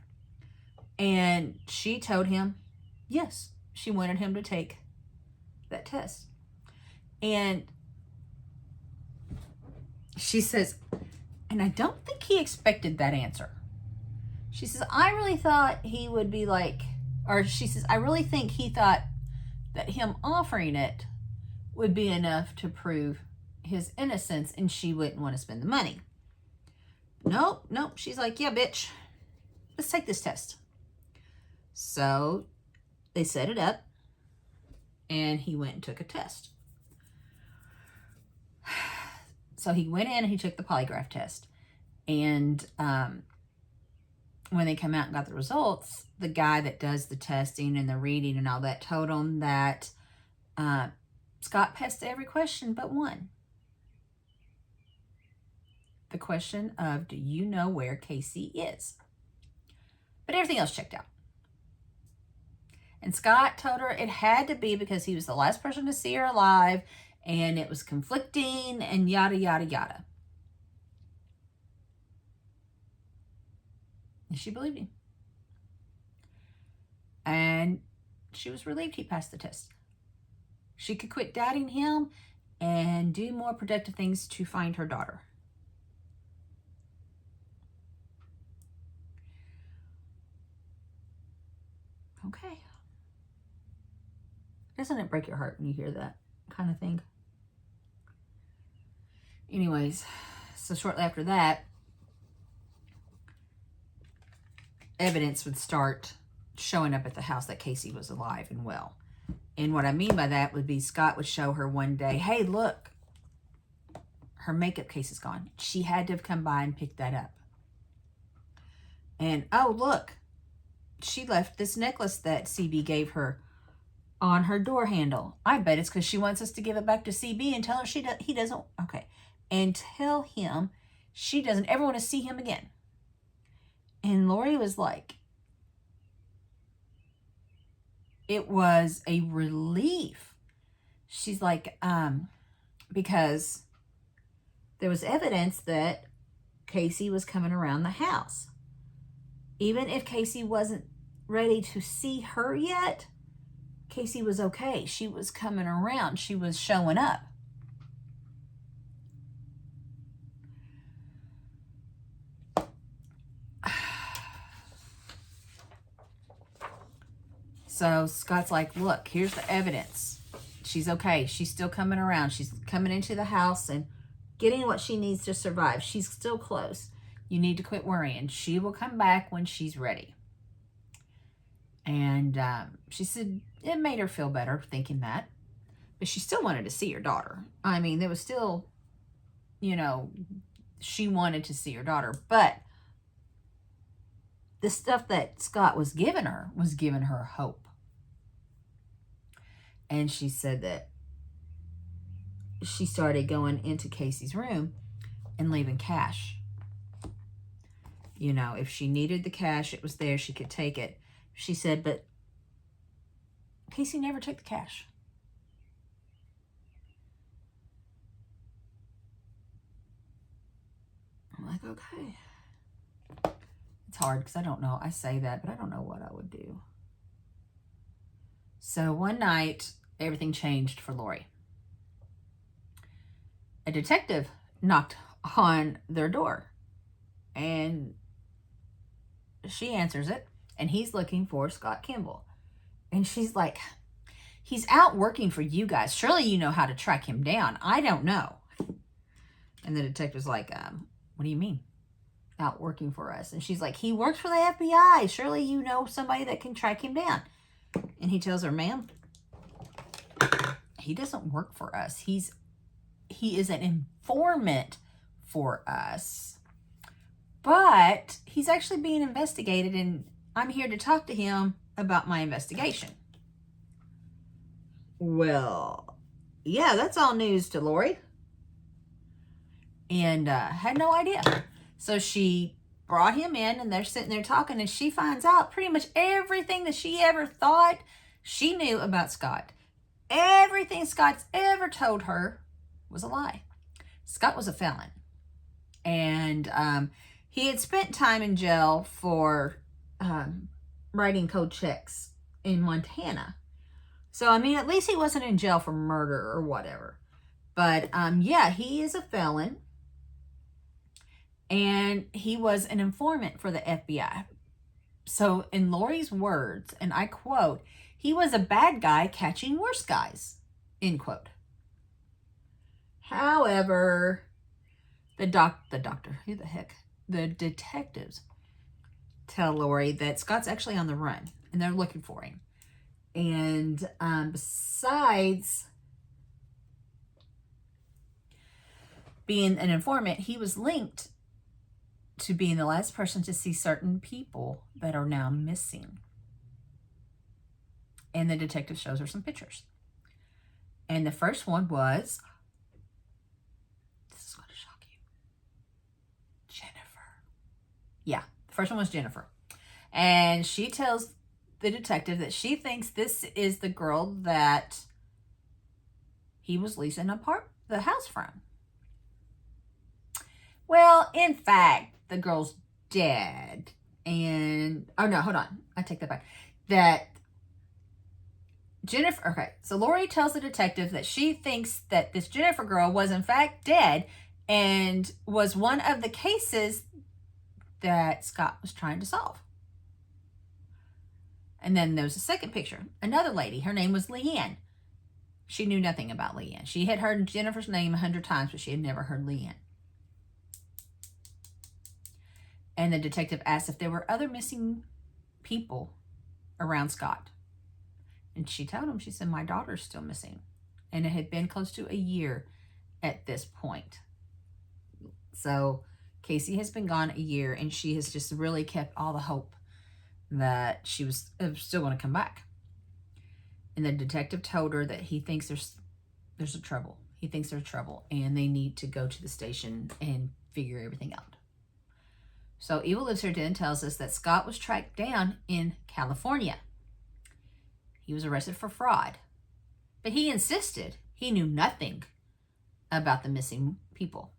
Speaker 1: And she told him, yes, she wanted him to take that test. And she says, and I don't think he expected that answer. She says, I really thought he would be like, or she says, I really think he thought that him offering it would be enough to prove his innocence, and she wouldn't want to spend the money. Nope. She's like, yeah, bitch, let's take this test. So they set it up, and he went and took a test. So he went in and he took the polygraph test. And when they come out and got the results, the guy that does the testing and the reading and all that told him that Scott passed every question but one. The question of, do you know where Casey is? But everything else checked out. And Scott told her it had to be because he was the last person to see her alive, and it was conflicting and yada, yada, yada. And she believed him. And she was relieved he passed the test. She could quit doubting him and do more productive things to find her daughter. Okay. Doesn't it break your heart when you hear that kind of thing? anyways, so shortly after that, evidence would start showing up at the house that Casey was alive and well. And what I mean by that would be Scott would show her one day, hey, look, her makeup case is gone. She had to have come by and picked that up. And, oh, look, she left this necklace that CB gave her on her door handle. I bet it's because she wants us to give it back to CB and tell her he doesn't, okay, and tell him she doesn't ever want to see him again. And Lori was like, it was a relief. She's like, because there was evidence that Casey was coming around the house. Even if Casey wasn't ready to see her yet, Casey was okay. She was coming around. She was showing up. So Scott's like, look, here's the evidence. She's okay. She's still coming around. She's coming into the house and getting what she needs to survive. She's still close. You need to quit worrying. She will come back when she's ready. And she said it made her feel better thinking that. But she still wanted to see her daughter. I mean, there was still, you know, she wanted to see her daughter. But the stuff that Scott was giving her hope. And she said that she started going into Casey's room and leaving cash. You know, if she needed the cash, it was there. She could take it. She said, but Casey never took the cash. I'm like, okay. It's hard because I don't know. I say that, but I don't know what I would do. So one night, everything changed for Lori. A detective knocked on their door, and she answers it, and he's looking for Scott Kimball. And she's like, he's out working for you guys. Surely you know how to track him down. I don't know. And the detective's like, what do you mean? Out working for us? And she's like, he works for the FBI. Surely you know somebody that can track him down. And he tells her, ma'am, he doesn't work for us. He is an informant for us. But he's actually being investigated, and I'm here to talk to him about my investigation. Well, yeah, that's all news to Lori. And had no idea. So she brought him in, and they're sitting there talking, and she finds out pretty much everything that she ever thought she knew about Scott. Everything Scott's ever told her was a lie. Scott was a felon. And he had spent time in jail for writing code checks in Montana. So, I mean, at least he wasn't in jail for murder or whatever. But, yeah, he is a felon. And he was an informant for the FBI. So, in Lori's words, and I quote, he was a bad guy catching worse guys, end quote. However, the detectives tell Lori that Scott's actually on the run, and they're looking for him. And besides being an informant, he was linked to being the last person to see certain people that are now missing. And the detective shows her some pictures. And the first one was, this is going to shock you, Jennifer. Yeah, the first one was Jennifer. And she tells the detective that she thinks this is the girl that he was leasing the house from. Well, in fact, the girl's dead. And, oh no, hold on. I take that back. That Jennifer, okay, so Lori tells the detective that she thinks that this Jennifer girl was in fact dead and was one of the cases that Scott was trying to solve. And then there was a second picture. Another lady, her name was Leanne. She knew nothing about Leanne. She had heard Jennifer's name 100 times, but she had never heard Leanne. And the detective asked if there were other missing people around Scott. And she told him, she said, my daughter's still missing. And it had been close to a year at this point. So Casey has been gone a year, and she has just really kept all the hope that she was still going to come back. And the detective told her that he thinks there's a trouble. He thinks there's trouble, and they need to go to the station and figure everything out. So Evil Lives Here then tells us that Scott was tracked down in California. He was arrested for fraud, but he insisted he knew nothing about the missing people.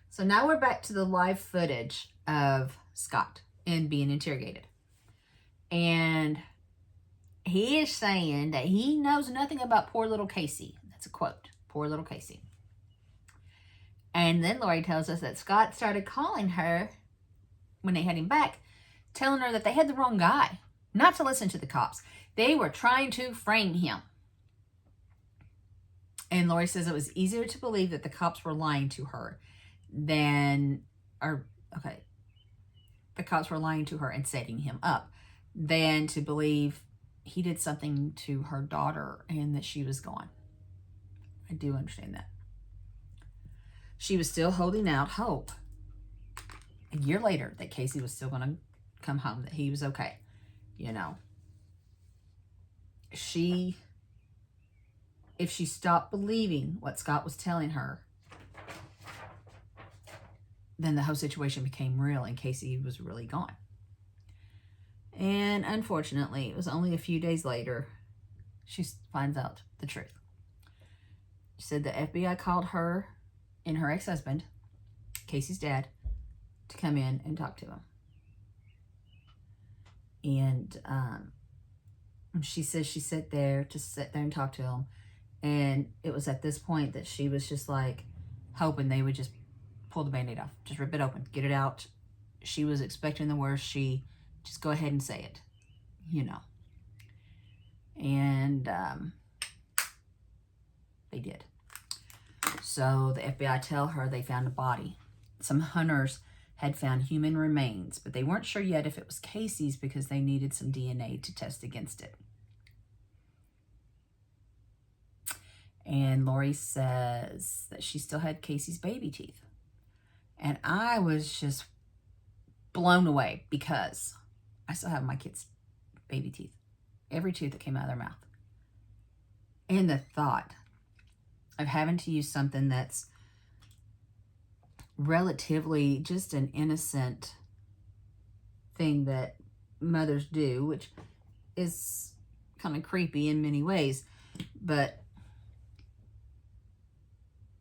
Speaker 1: So now we're back to the live footage of Scott and being interrogated. And he is saying that he knows nothing about poor little Casey. That's a quote, poor little Casey. And then Lori tells us that Scott started calling her when they had him back, telling her that they had the wrong guy, not to listen to the cops. They were trying to frame him. And Lori says it was easier to believe that the cops were lying to her the cops were lying to her and setting him up, than to believe he did something to her daughter and that she was gone. I do understand that. She was still holding out hope a year later that Casey was still going to come home, that he was okay. You know, if she stopped believing what Scott was telling her, then the whole situation became real and Casey was really gone. And unfortunately, it was only a few days later she finds out the truth. She said the FBI called her and her ex-husband, Casey's dad, to come in and talk to him. And she says she sat there and talk to him. And it was at this point that she was just like hoping they would just pull the Band-Aid off. Just rip it open. Get it out. She was expecting the worst. She just go ahead and say it. You know. And they did. So the FBI tell her they found a body. Some hunters had found human remains, but they weren't sure yet if it was Casey's because they needed some DNA to test against it. And Lori says that she still had Casey's baby teeth. And I was just blown away because I still have my kids' baby teeth. Every tooth that came out of their mouth. And the thought of having to use something that's relatively just an innocent thing that mothers do, which is kind of creepy in many ways, but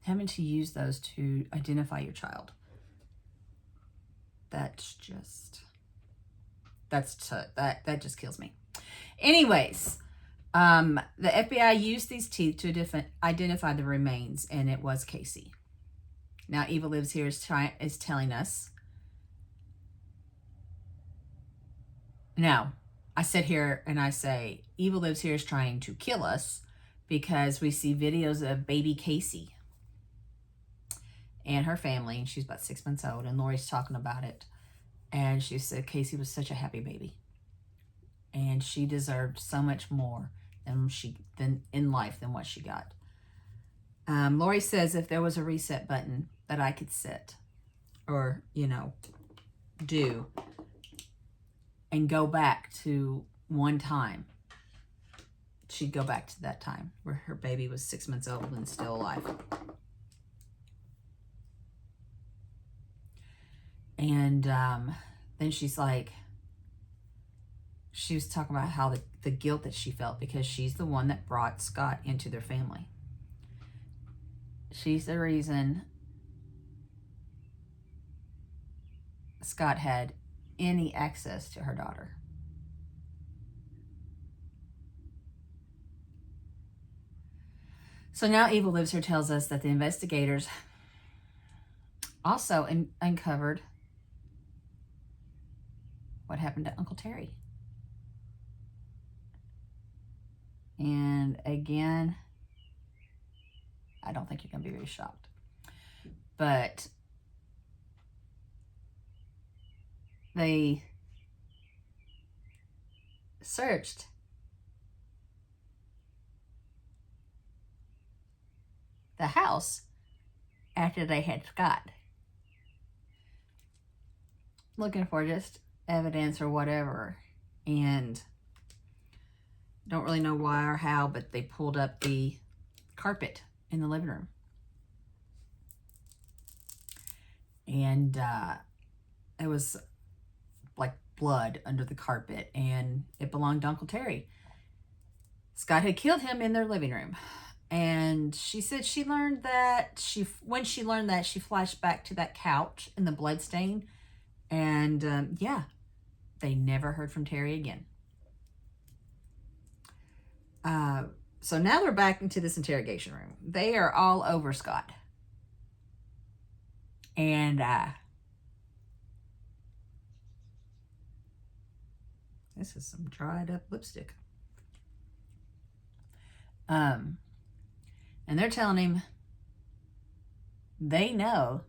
Speaker 1: having to use those to identify your child, that just kills me. Anyways, the FBI used these teeth to identify the remains, and it was Casey. Now, Evil Lives Here is telling us. Now, I sit here and I say, Evil Lives Here is trying to kill us because we see videos of baby Casey and her family, and she's about 6 months old, and Lori's talking about it, and she said Casey was such a happy baby, and she deserved so much more than in life than what she got. Lori says if there was a reset button that I could set or, do and go back to one time, she'd go back to that time where her baby was 6 months old and still alive. And then she's like, she was talking about how the guilt that she felt because she's the one that brought Scott into their family. She's the reason Scott had any access to her daughter. So now Evil Lives Here tells us that the investigators also uncovered what happened to Uncle Terry. And again, I don't think you're going to be very shocked. But they searched the house after they had Scott, looking for just evidence or whatever, and don't really know why or how, but they pulled up the carpet in the living room, and it was like blood under the carpet, and it belonged to Uncle Terry. Scott had killed him in their living room. And she said she learned that when she learned that, she flashed back to that couch and the blood stain. And yeah, they never heard from Terry again. So now they're back into this interrogation room. They are all over Scott. And this is some dried up lipstick. And they're telling him they know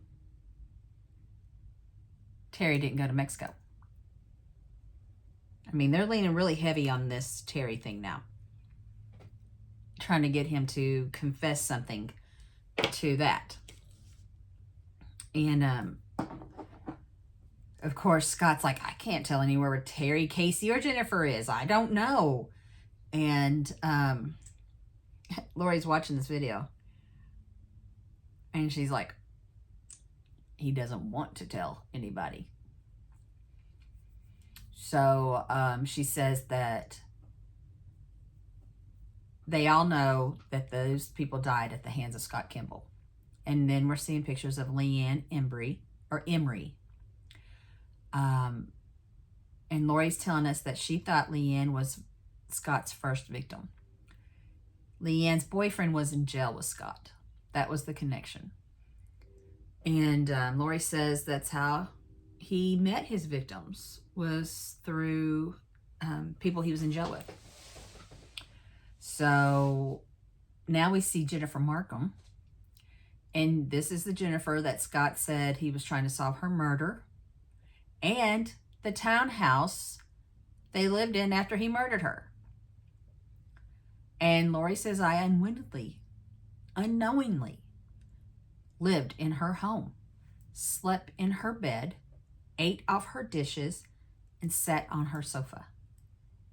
Speaker 1: Terry didn't go to Mexico. I mean, they're leaning really heavy on this Terry thing now, trying to get him to confess something to that. And of course, Scott's like, I can't tell anywhere where Terry, Casey, or Jennifer is. I don't know. And Lori's watching this video, and she's like, he doesn't want to tell anybody. So she says that they all know that those people died at the hands of Scott Kimball. And then we're seeing pictures of Leanne Emery. And Lori's telling us that she thought Leanne was Scott's first victim. Leanne's boyfriend was in jail with Scott. That was the connection. And Lori says that's how he met his victims, was through people he was in jail with. So now we see Jennifer Markham. And this is the Jennifer that Scott said he was trying to solve her murder. And the townhouse they lived in after he murdered her. And Lori says, I unknowingly lived in her home, slept in her bed, ate off her dishes, and sat on her sofa.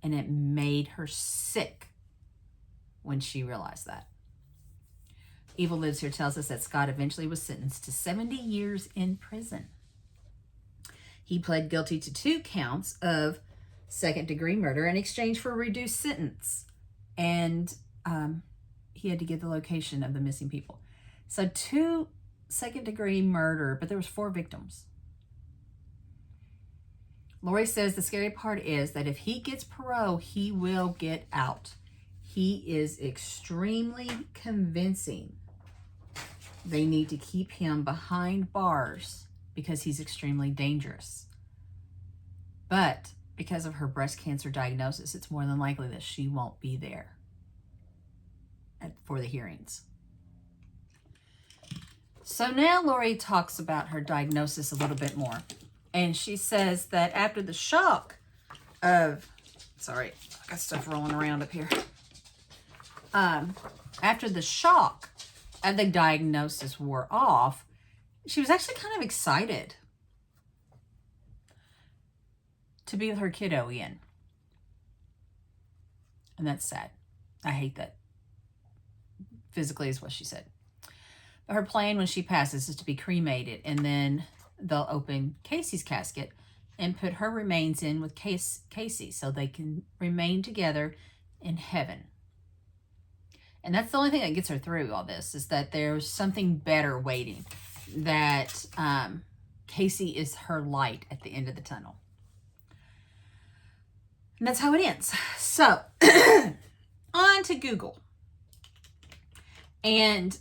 Speaker 1: And it made her sick when she realized that. Evil Lives Here tells us that Scott eventually was sentenced to 70 years in prison. He pled guilty to 2 counts of second-degree murder in exchange for a reduced sentence. And he had to give the location of the missing people. So 2 second-degree murder, but there was 4 victims. Lori says the scary part is that if he gets parole, he will get out. He is extremely convincing. They need to keep him behind bars because he's extremely dangerous. But because of her breast cancer diagnosis, it's more than likely that she won't be there for the hearings. So now Lori talks about her diagnosis a little bit more. And she says that after the shock of, sorry, I got stuff rolling around up here. After the shock of the diagnosis wore off, she was actually kind of excited to be with her kiddo again. And that's sad. I hate that. Physically is what she said. But her plan when she passes is to be cremated, and then they'll open Casey's casket and put her remains in with Casey so they can remain together in heaven. And that's the only thing that gets her through all this, is that there's something better waiting, that Casey is her light at the end of the tunnel. And that's how it ends. So, on to Google. And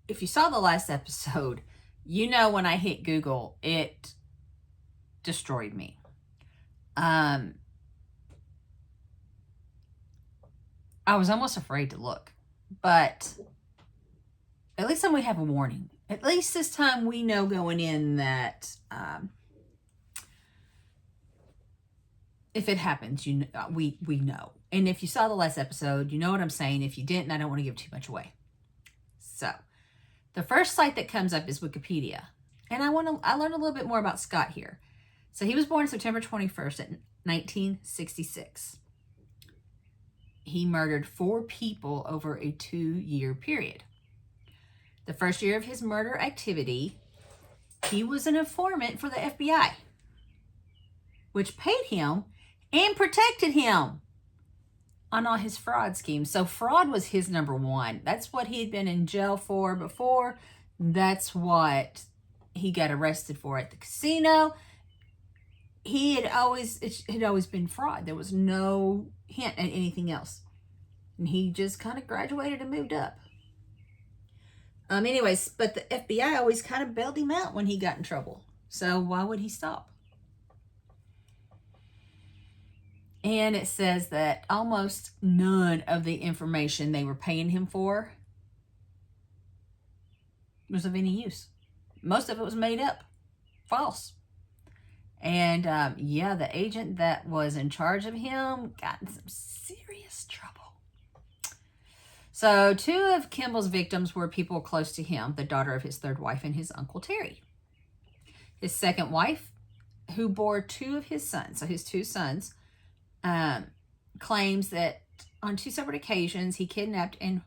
Speaker 1: if you saw the last episode, you know when I hit Google, it destroyed me. I was almost afraid to look. But at least then we have a warning. At least this time we know going in that if it happens, we know. And if you saw the last episode, you know what I'm saying. If you didn't, I don't want to give too much away. So the first site that comes up is Wikipedia. And I learned a little bit more about Scott here. So he was born September 21st in 1966. He murdered 4 people over a 2-year period. The first year of his murder activity, he was an informant for the FBI, which paid him and protected him on all his fraud schemes. So fraud was his number one. That's what he had been in jail for before. That's what he got arrested for at the casino. It had always been fraud. There was no hint at anything else. And he just kind of graduated and moved up. Anyways, but the FBI always kind of bailed him out when he got in trouble. So why would he stop? And it says that almost none of the information they were paying him for was of any use. Most of it was made up, false. And yeah, the agent that was in charge of him got in some serious trouble. So 2 of Kimball's victims were people close to him, the daughter of his 3rd wife and his Uncle Terry. His 2nd wife, who bore 2 of his sons, so his 2 sons, claims that on 2 separate occasions he kidnapped and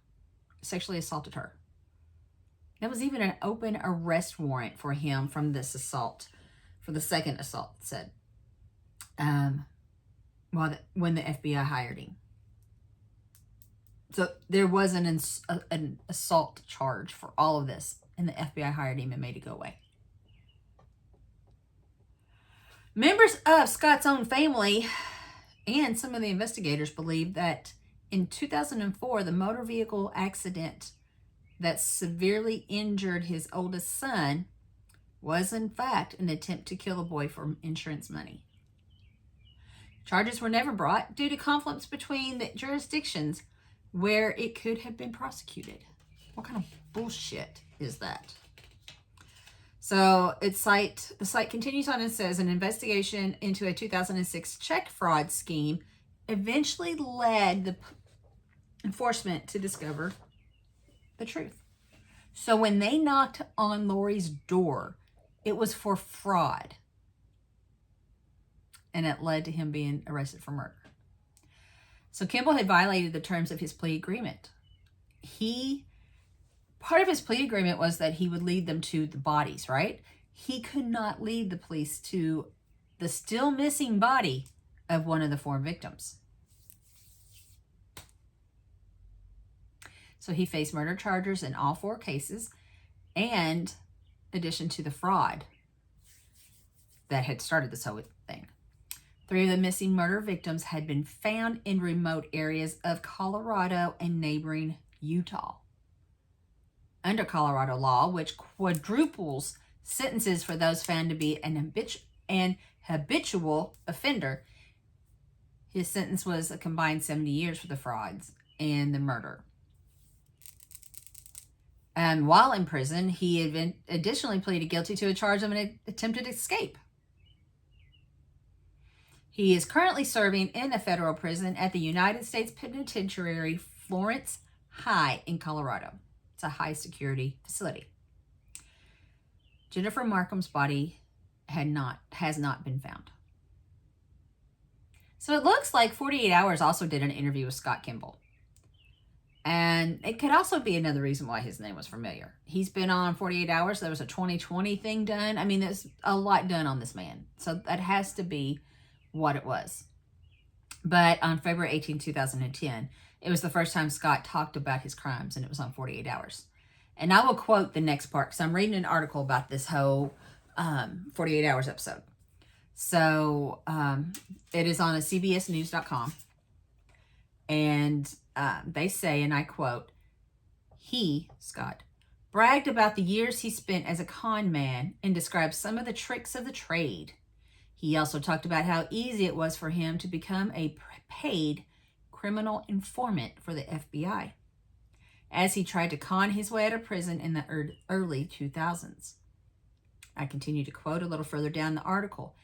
Speaker 1: sexually assaulted her. There was even an open arrest warrant for him from this assault, for the 2nd assault, said, when the FBI hired him. So there was an assault charge for all of this, and the FBI hired him and made it go away. Members of Scott's own family and some of the investigators believe that in 2004, the motor vehicle accident that severely injured his oldest son was in fact an attempt to kill the boy for insurance money. Charges were never brought due to conflicts between the jurisdictions where it could have been prosecuted. What kind of bullshit is that? So the site continues on and says an investigation into a 2006 check fraud scheme eventually led the enforcement to discover the truth. So when they knocked on Lori's door, it was for fraud. And it led to him being arrested for murder. So Kimball had violated the terms of his plea agreement. Part of his plea agreement was that he would lead them to the bodies, right? He could not lead the police to the still missing body of one of the 4 victims. So he faced murder charges in all 4 cases, and in addition to the fraud that had started this whole thing. 3 of the missing murder victims had been found in remote areas of Colorado and neighboring Utah. Under Colorado law, which quadruples sentences for those found to be an habitual offender, his sentence was a combined 70 years for the frauds and the murder. And while in prison, he had additionally pleaded guilty to a charge of an attempted escape. He is currently serving in a federal prison at the United States Penitentiary Florence High in Colorado. It's a high security facility. Jennifer Markham's body has not been found. So it looks like 48 Hours also did an interview with Scott Kimball. And it could also be another reason why his name was familiar. He's been on 48 Hours. There was a 2020 thing done. I mean, there's a lot done on this man. So that has to be what it was. But on February 18, 2010, it was the first time Scott talked about his crimes, and it was on 48 Hours. And I will quote the next part, because I'm reading an article about this whole 48 Hours episode. So it is on a CBSnews.com. And they say, and I quote, he, Scott, bragged about the years he spent as a con man and described some of the tricks of the trade. He also talked about how easy it was for him to become a paid criminal informant for the FBI as he tried to con his way out of prison in the early 2000s. I continue to quote a little further down the article.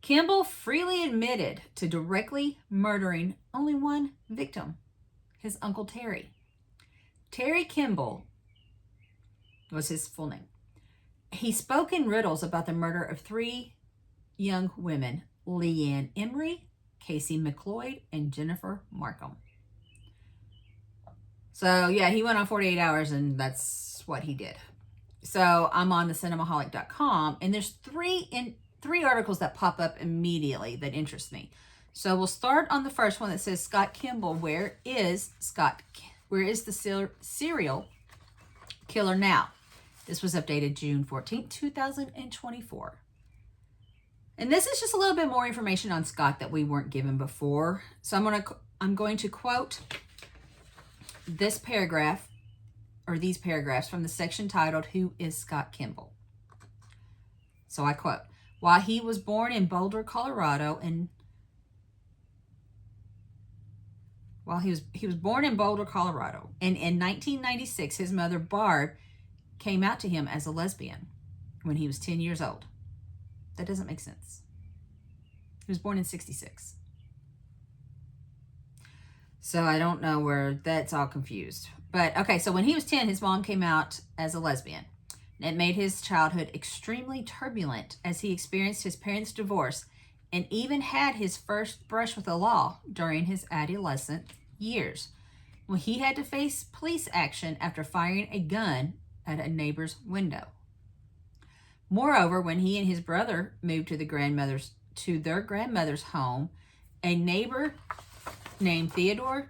Speaker 1: Kimball freely admitted to directly murdering only one victim, his Uncle Terry. Terry Kimball was his full name. He spoke in riddles about the murder of 3 young women, Leanne Emery, Casey McLeod, and Jennifer Markham. So yeah, he went on 48 hours and that's what he did. So I'm on the cinemaholic.com and there's three articles that pop up immediately that interest me. So we'll start on the first one that says Scott Kimball, where is the serial killer now? This was updated June 14th, 2024. And this is just a little bit more information on Scott that we weren't given before. So I'm going to quote this paragraph, or these paragraphs, from the section titled, Who is Scott Kimball? So I quote, while he was born in Boulder, Colorado, and in 1996, his mother, Barb, came out to him as a lesbian when he was 10 years old. That doesn't make sense. He was born in 66. So I don't know where that's all confused. But okay, so when he was 10, his mom came out as a lesbian. It made his childhood extremely turbulent as he experienced his parents' divorce and even had his first brush with the law during his adolescent years, when he had to face police action after firing a gun at a neighbor's window. Moreover, when he and his brother moved to their grandmother's home, a neighbor named Theodore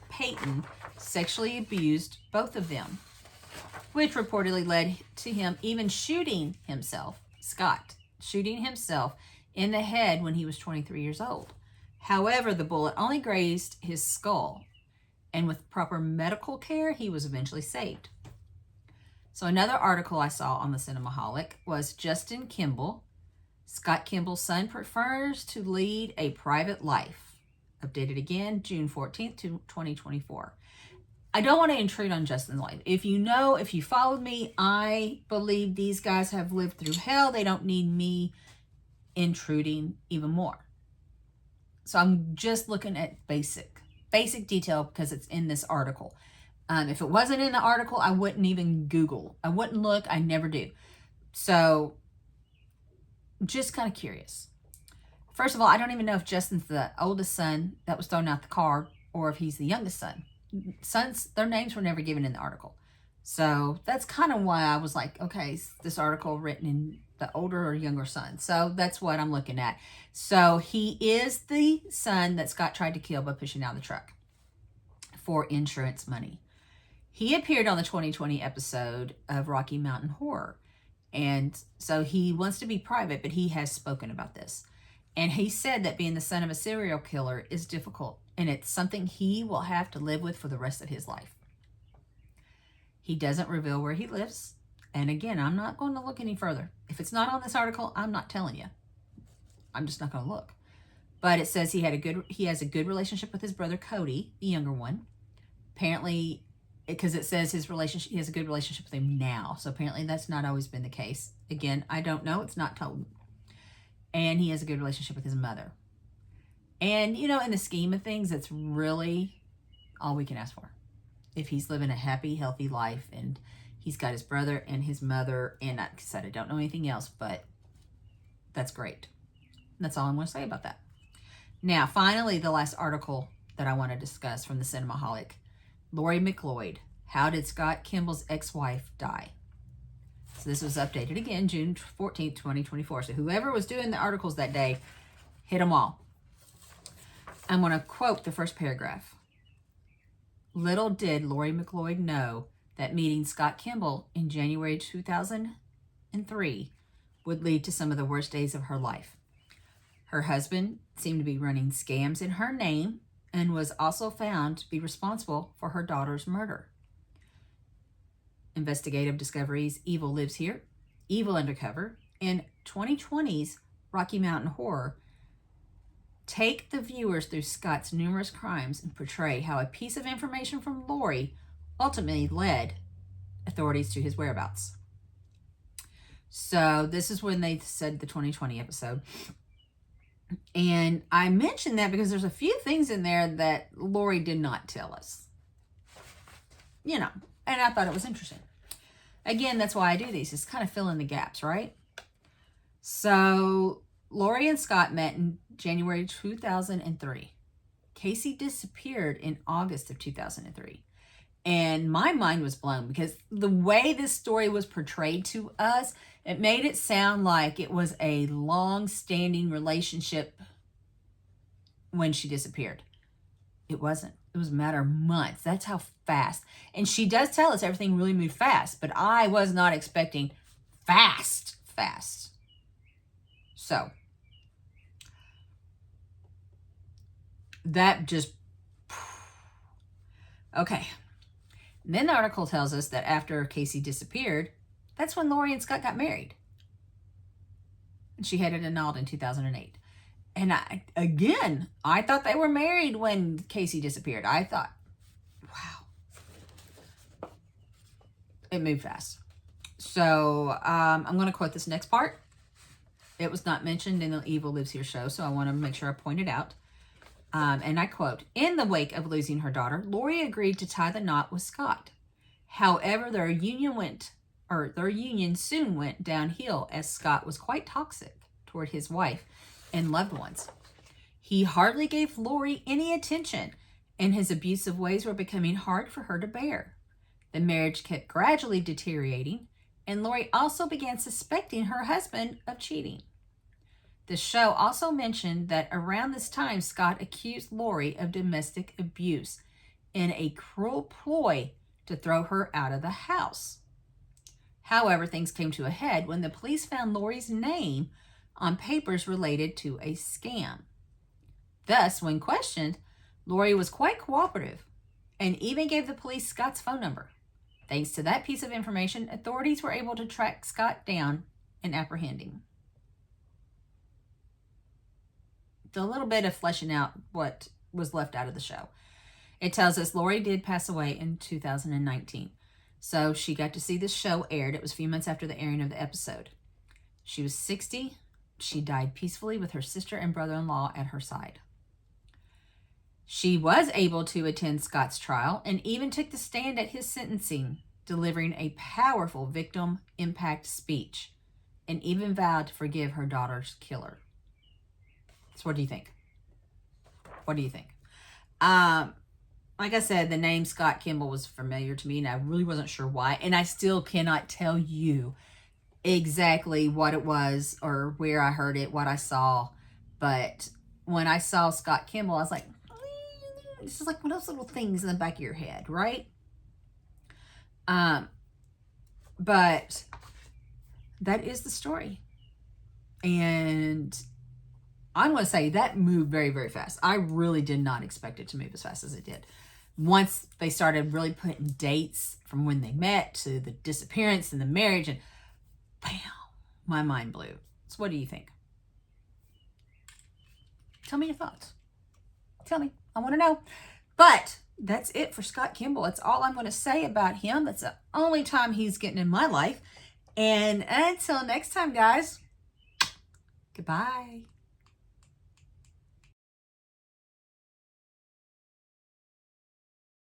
Speaker 1: Payton sexually abused both of them, which reportedly led to him even shooting himself in the head when he was 23 years old. However, the bullet only grazed his skull, and with proper medical care, he was eventually saved. So another article I saw on the Cinemaholic was Justin Kimball. Scott Kimball's son prefers to lead a private life. Updated again, June 14th, 2024. I don't want to intrude on Justin's life. If you followed me, I believe these guys have lived through hell. They don't need me intruding even more. So I'm just looking at basic detail because it's in this article. If it wasn't in the article, I wouldn't even Google. I wouldn't look. I never do. So just kind of curious. First of all, I don't even know if Justin's the oldest son that was thrown out the car or if he's the youngest son. Sons, their names were never given in the article. So that's kind of why I was like, okay, is this article written in the older or younger son? So that's what I'm looking at. So he is the son that Scott tried to kill by pushing out the truck for insurance money. He appeared on the 2020 episode of Rocky Mountain Horror. And so he wants to be private, but he has spoken about this. And he said that being the son of a serial killer is difficult, and it's something he will have to live with for the rest of his life. He doesn't reveal where he lives. And again, I'm not going to look any further. If it's not on this article, I'm not telling you. I'm just not going to look. But it says he has a good relationship with his brother Cody, the younger one. Apparently, because it says he has a good relationship with him now. So apparently that's not always been the case. Again, I don't know. It's not told. And he has a good relationship with his mother. And, in the scheme of things, that's really all we can ask for. If he's living a happy, healthy life and he's got his brother and his mother, and like I said, I don't know anything else, but that's great. That's all I'm going to say about that. Now, finally, the last article that I want to discuss from the Cinemaholic. Lori McLeod. How did Scott Kimball's ex-wife die? So this was updated again, June 14th, 2024. So whoever was doing the articles that day, hit them all. I'm going to quote the first paragraph. Little did Lori McLeod know that meeting Scott Kimball in January 2003 would lead to some of the worst days of her life. Her husband seemed to be running scams in her name and was also found to be responsible for her daughter's murder. Investigative Discoveries, Evil Lives Here, Evil Undercover, and 2020's Rocky Mountain Horror take the viewers through Scott's numerous crimes and portray how a piece of information from Lori ultimately led authorities to his whereabouts. So this is when they said the 2020 episode. And I mentioned that because there's a few things in there that Lori did not tell us. You know, and I thought it was interesting. Again, that's why I do these. It's kind of fill in the gaps, right? So Lori and Scott met in January 2003. Casey disappeared in August of 2003. And my mind was blown because the way this story was portrayed to us, it made it sound like it was a long-standing relationship when she disappeared. It wasn't. It was a matter of months. That's how fast. And she does tell us everything really moved fast, but I was not expecting fast. So that just, okay. And then the article tells us that after Casey disappeared, that's when Lori and Scott got married. And she had it annulled in 2008. And I thought they were married when Casey disappeared. I thought, wow. It moved fast. So I'm going to quote this next part. It was not mentioned in the Evil Lives Here show, so I want to make sure I point it out. And I quote, "In the wake of losing her daughter, Lori agreed to tie the knot with Scott. However, their union soon went downhill as Scott was quite toxic toward his wife and loved ones. He hardly gave Lori any attention, and his abusive ways were becoming hard for her to bear. The marriage kept gradually deteriorating, and Lori also began suspecting her husband of cheating. The show also mentioned that around this time, Scott accused Lori of domestic abuse in a cruel ploy to throw her out of the house. However, things came to a head when the police found Lori's name on papers related to a scam. Thus, when questioned, Lori was quite cooperative and even gave the police Scott's phone number. Thanks to that piece of information, authorities were able to track Scott down and apprehend him." A little bit of fleshing out what was left out of the show. It tells us Lori did pass away in 2019. So she got to see this show aired. It was a few months after the airing of the episode. She was 60. She died peacefully with her sister and brother-in-law at her side. She was able to attend Scott's trial and even took the stand at his sentencing, delivering a powerful victim impact speech, and even vowed to forgive her daughter's killer. So what do you think? What do you think? Like I said, the name Scott Kimball was familiar to me, and I really wasn't sure why. And I still cannot tell you exactly what it was or where I heard it, what I saw. But when I saw Scott Kimball, I was like, this is like one of those little things in the back of your head, right? But that is the story. And I'm going to say that moved very, very fast. I really did not expect it to move as fast as it did. Once they started really putting dates from when they met to the disappearance and the marriage, and bam, my mind blew. So what do you think? Tell me your thoughts. Tell me. I want to know. But that's it for Scott Kimball. That's all I'm going to say about him. That's the only time he's getting in my life. And until next time, guys, goodbye.